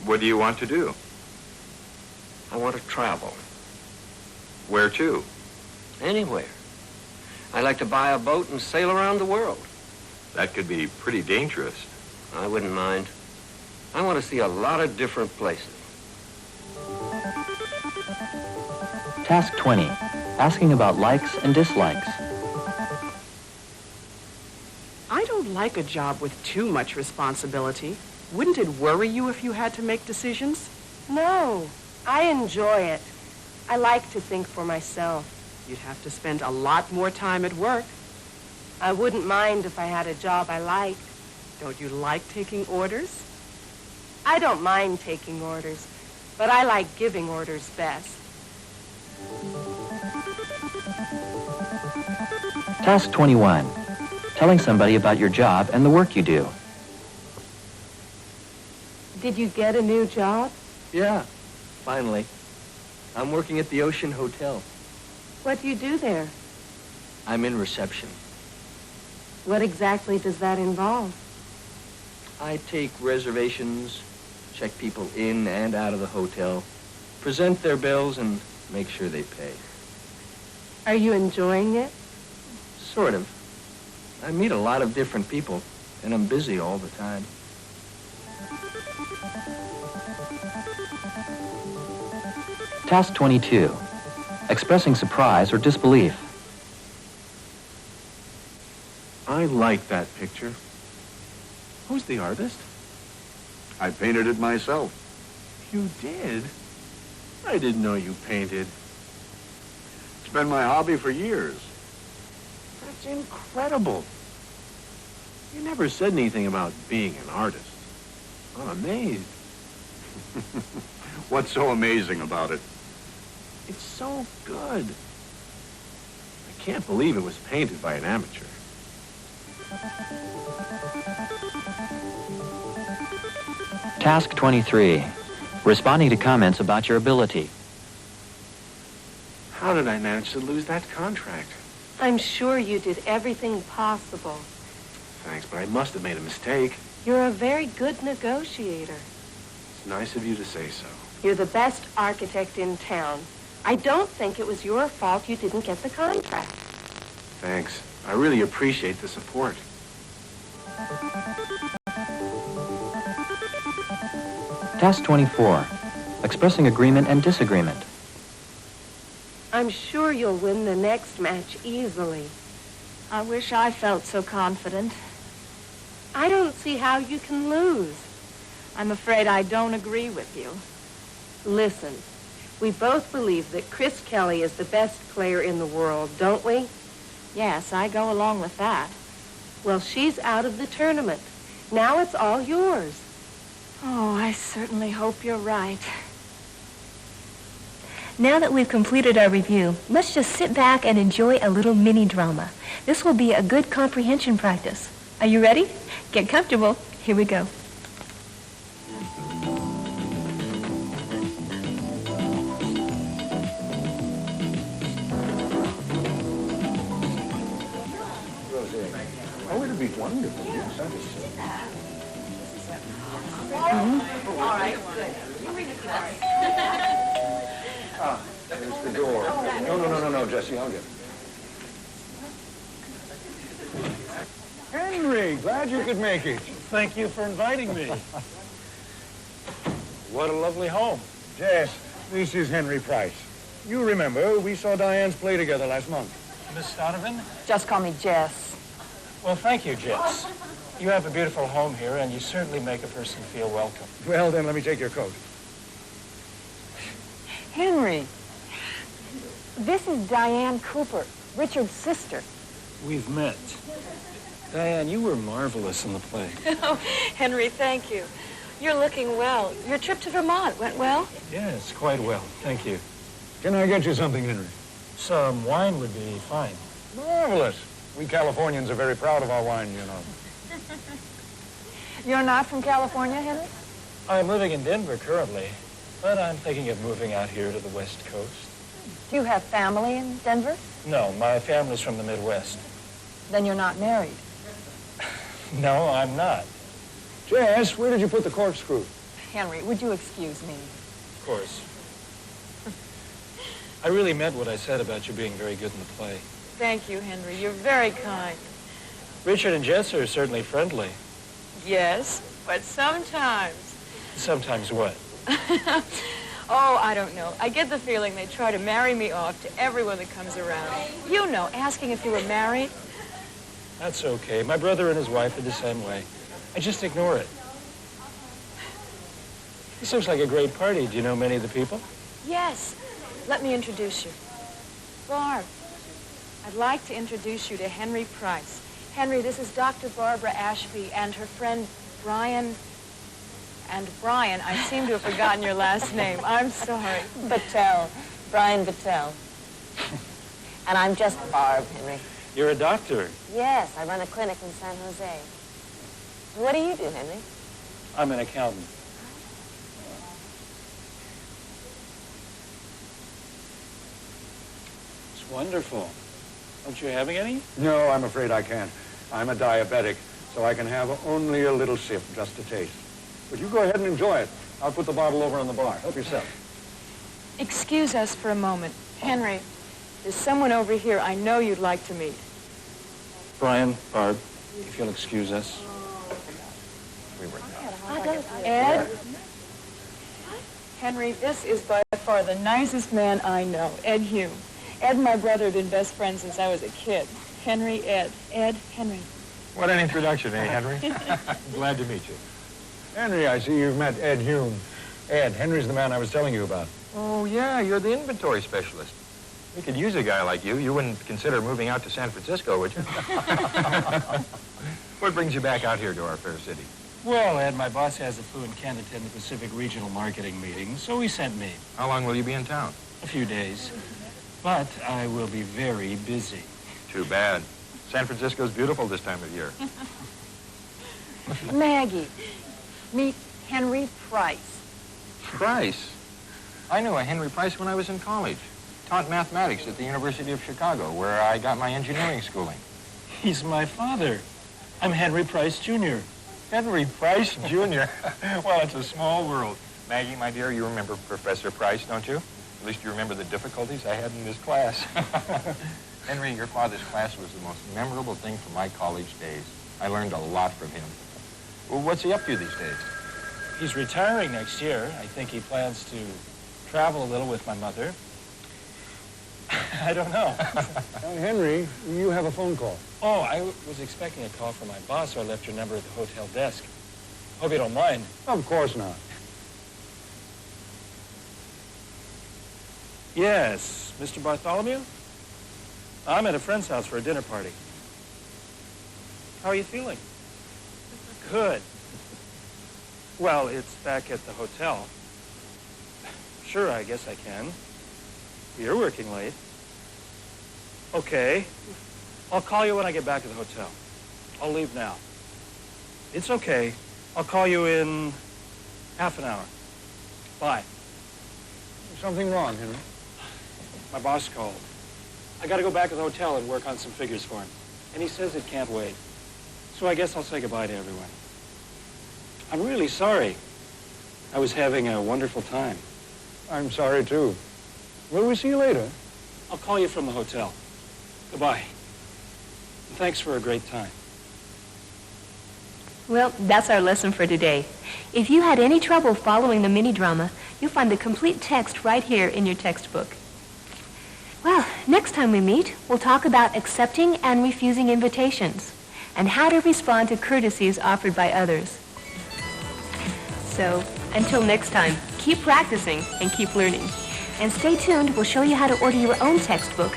What do you want to do? I want to travel. Where to? Anywhere. I'd like to buy a boat and sail around the world. That could be pretty dangerous. I wouldn't mind. I want to see a lot of different places. Task 20. Asking about likes and dislikes. I don't like a job with too much responsibility. Wouldn't it worry you if you had to make decisions? No, I enjoy it. I like to think for myself. You'd have to spend a lot more time at work. I wouldn't mind if I had a job I liked. Don't you like taking orders? I don't mind taking orders, but I like giving orders best. Task 21. Telling somebody about your job and the work you do. Did you get a new job? Yeah. Finally. I'm working at the Ocean Hotel. What do you do there? I'm in reception. What exactly does that involve? I take reservations, check people in and out of the hotel, present their bills, and make sure they pay. Are you enjoying it? Sort of. I meet a lot of different people, and I'm busy all the time. Task 22. Expressing surprise or disbelief. I like that picture. Who's the artist? I painted it myself. You did? I didn't know you painted. It's been my hobby for years. That's incredible. You never said anything about being an artist. I'm amazed. What's so amazing about it? It's so good. I can't believe it was painted by an amateur. Task 23. Responding to comments about your ability. How did I manage to lose that contract? I'm sure you did everything possible. Thanks, but I must have made a mistake. You're a very good negotiator. It's nice of you to say so. You're the best architect in town. I don't think it was your fault you didn't get the contract. Thanks. I really appreciate the support. Task 24. Expressing agreement and disagreement. I'm sure you'll win the next match easily. I wish I felt so confident. I don't see how you can lose. I'm afraid I don't agree with you. Listen, we both believe that Chris Kelly is the best player in the world, don't we? Yes, I go along with that. Well, she's out of the tournament. Now it's all yours. Oh, I certainly hope you're right. Now that we've completed our review, let's just sit back and enjoy a little mini-drama. This will be a good comprehension practice. Are you ready? Get comfortable. Here we go. Oh, it'd be wonderful. All right, good. Ah, there's the door. No, Jesse, I'll get it. Henry, glad you could make it. Thank you for inviting me. What a lovely home. Jess, this is Henry Price. You remember, we saw Diane's play together last month. Miss Donovan? Just call me Jess. Well, thank you, Jess. You have a beautiful home here, and you certainly make a person feel welcome. Well, then, let me take your coat. Henry, this is Diane Cooper, Richard's sister. We've met. Diane, you were marvelous in the play. Oh, Henry, thank you. You're looking well. Your trip to Vermont went well? Yes, quite well. Thank you. Can I get you something, Henry? Some wine would be fine. Marvelous. We Californians are very proud of our wine, you know. You're not from California, Henry? I'm living in Denver currently, but I'm thinking of moving out here to the West Coast. Do you have family in Denver? No, my family's from the Midwest. Then you're not married. No, I'm not. Jess, where did you put the corkscrew? Henry, would you excuse me? Of course. I really meant what I said about you being very good in the play. Thank you, Henry. You're very kind. Richard and Jess are certainly friendly. Yes, but sometimes. Sometimes what? Oh, I don't know. I get the feeling they try to marry me off to everyone that comes around. You know, asking if you were married. That's okay. My brother and his wife are the same way. I just ignore it. This looks like a great party. Do you know many of the people? Yes. Let me introduce you. Barb, I'd like to introduce you to Henry Price. Henry, this is Dr. Barbara Ashby and her friend Brian. And Brian, I seem to have forgotten your last name. I'm sorry. Battelle. Brian Battelle. And I'm just Barb, Henry. You're a doctor. Yes, I run a clinic in San Jose. What do you do, Henry? I'm an accountant. Wonderful. Aren't you having any? No, I'm afraid I can't. I'm a diabetic, so I can have only a little sip just to taste. But you go ahead and enjoy it. I'll put the bottle over on the bar. Help yourself. Excuse us for a moment. Henry, there's someone over here I know you'd like to meet. Brian, Barb, if you'll excuse us. Ed? Henry, this is by far the nicest man I know, Ed Hume. Ed and my brother have been best friends since I was a kid. Henry, Ed. Ed, Henry. What an introduction, eh, Henry? Glad to meet you. Henry, I see you've met Ed Hume. Ed, Henry's the man I was telling you about. Oh, yeah, you're the inventory specialist. We could use a guy like you. You wouldn't consider moving out to San Francisco, would you? What brings you back out here to our fair city? Well, Ed, my boss has a fluent candidate in the Pacific Regional Marketing meeting, so he sent me. How long will you be in town? A few days. But I will be very busy. Too bad. San Francisco's beautiful this time of year. Maggie, meet Henry Price. Price? I knew a Henry Price when I was in college. Taught mathematics at the University of Chicago, where I got my engineering schooling. He's my father. I'm Henry Price, Jr. Henry Price, Jr. Well, it's a small world. Maggie, my dear, you remember Professor Price, don't you? At least you remember the difficulties I had in his class. Henry, your father's class was the most memorable thing from my college days. I learned a lot from him. Well, what's he up to these days? He's retiring next year. I think he plans to travel a little with my mother. I don't know. Henry, you have a phone call. Oh, I was expecting a call from my boss, so I left your number at the hotel desk. Hope you don't mind. Of course not. Yes, Mr. Bartholomew? I'm at a friend's house for a dinner party. How are you feeling? Good. Well, it's back at the hotel. Sure, I guess I can. You're working late. Okay. I'll call you when I get back to the hotel. I'll leave now. It's okay. I'll call you in half an hour. Bye. Something wrong, Henry? My boss called. I got to go back to the hotel and work on some figures for him. And he says it can't wait. So I guess I'll say goodbye to everyone. I'm really sorry. I was having a wonderful time. I'm sorry, too. Will we see you later? I'll call you from the hotel. Goodbye. And thanks for a great time. Well, that's our lesson for today. If you had any trouble following the mini-drama, you'll find the complete text right here in your textbook. Well, next time we meet, we'll talk about accepting and refusing invitations and how to respond to courtesies offered by others. So, until next time, keep practicing and keep learning. And stay tuned, we'll show you how to order your own textbook.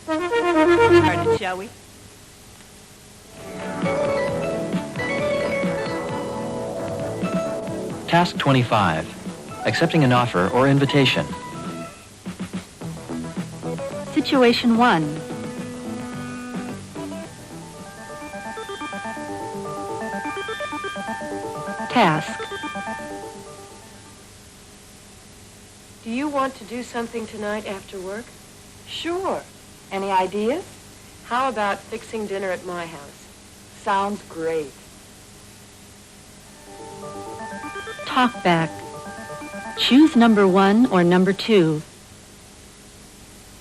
Started, shall we? Task 25. Accepting an offer or invitation. Situation 1. Task. Do you want to do something tonight after work? Sure. Any ideas? How about fixing dinner at my house? Sounds great. Talk back. Choose number 1 or number 2.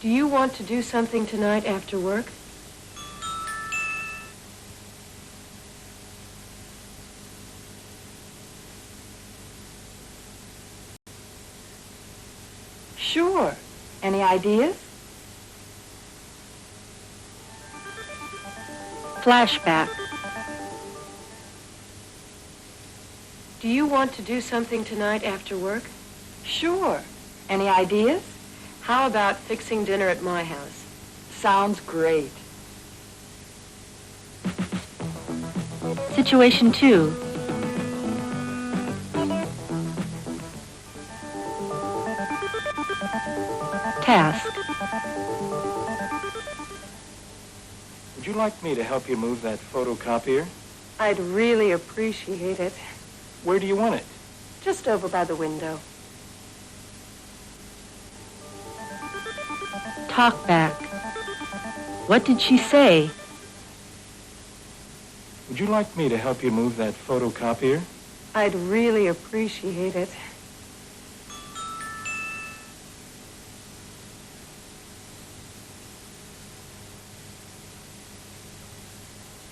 Do you want to do something tonight after work? Sure. Any ideas? Flashback. Do you want to do something tonight after work? Sure. Any ideas? How about fixing dinner at my house? Sounds great. Situation 2. Task. Would you like me to help you move that photocopier? I'd really appreciate it. Where do you want it? Just over by the window. Talk back. What did she say? Would you like me to help you move that photocopier? I'd really appreciate it.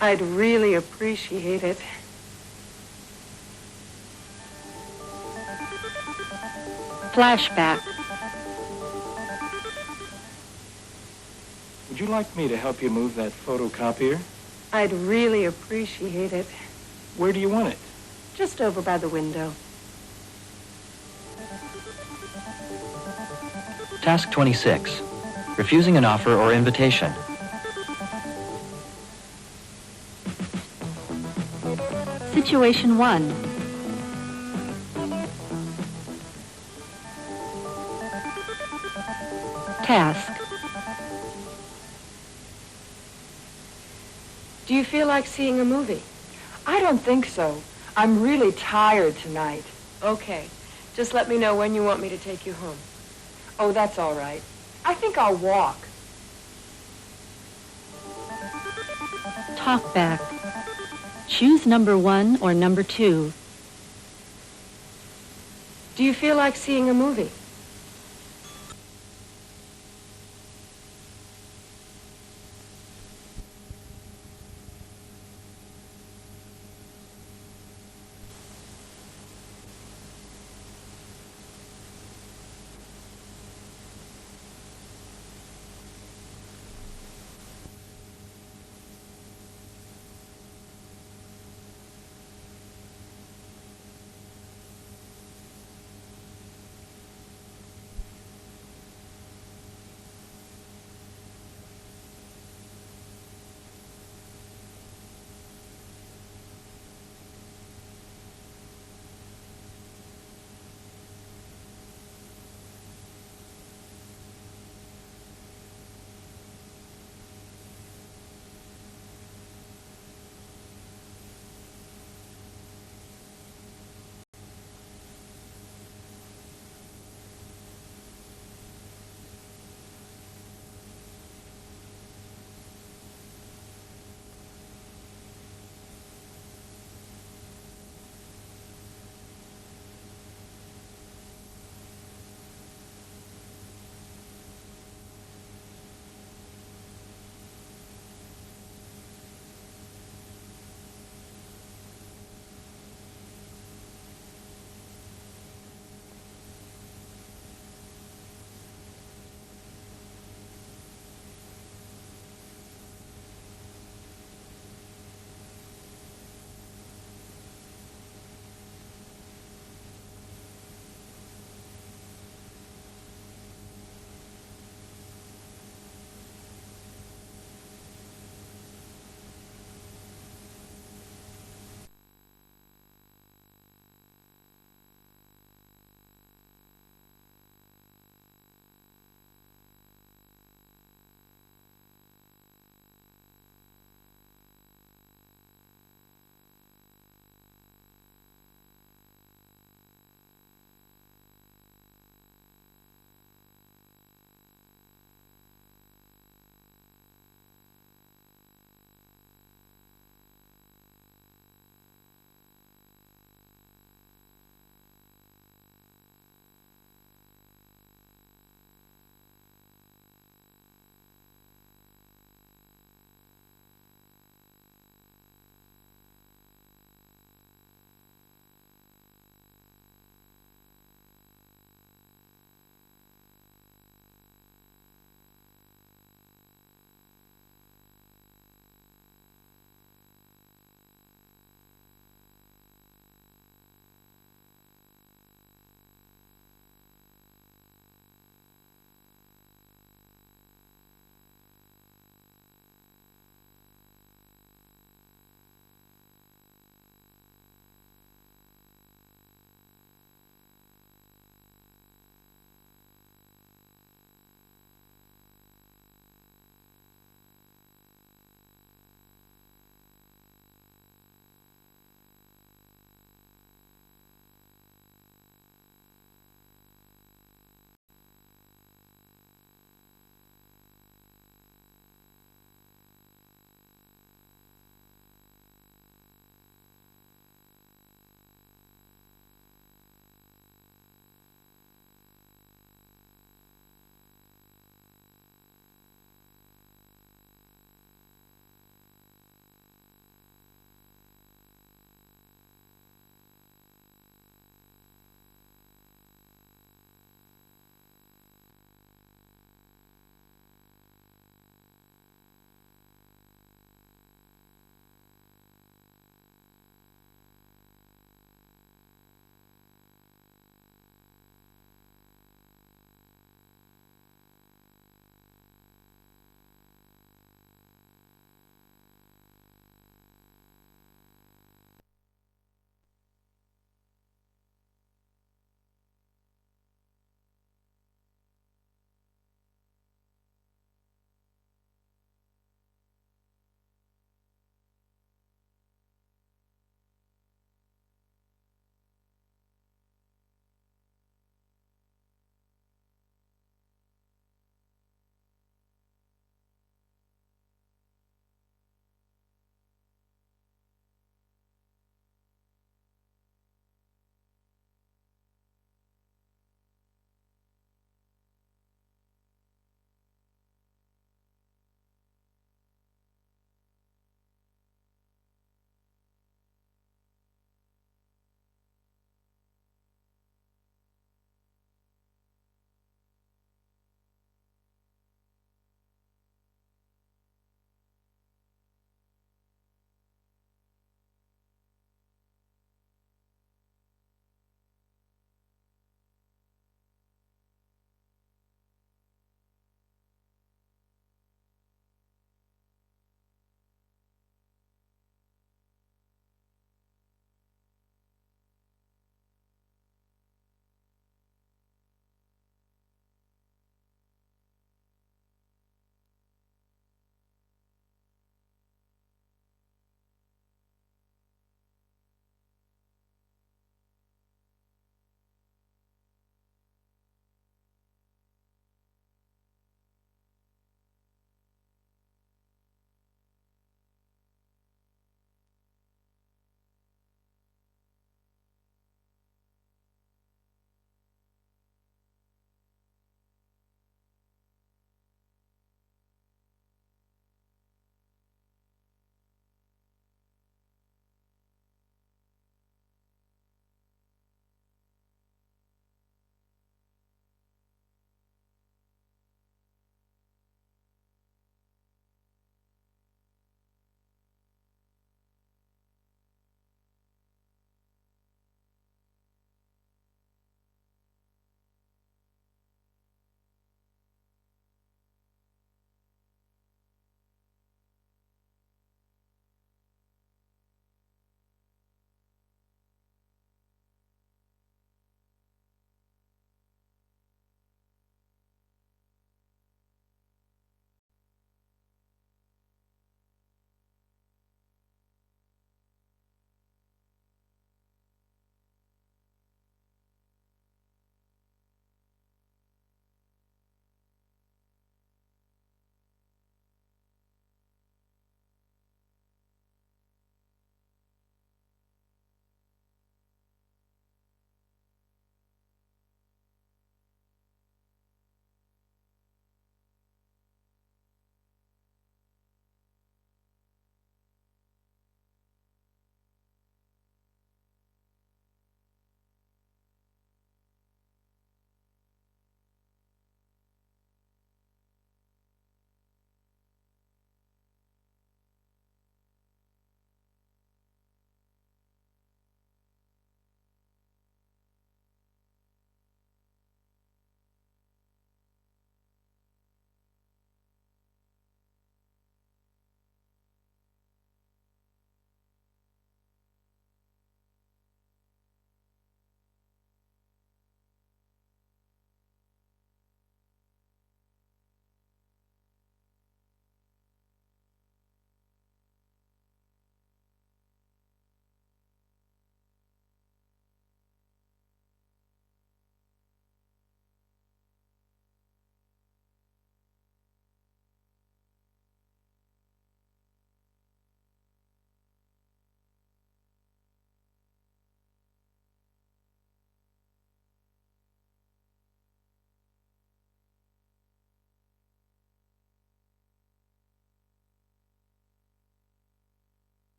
I'd really appreciate it. Flashback. Would you like me to help you move that photocopier? I'd really appreciate it. Where do you want it? Just over by the window. Task 26. Refusing an offer or invitation. Situation 1. Task. Do you feel like seeing a movie? I don't think so. I'm really tired tonight. Okay. Just let me know when you want me to take you home. Oh, that's all right. I think I'll walk. Talk back. Choose number 1 or number 2. Do you feel like seeing a movie?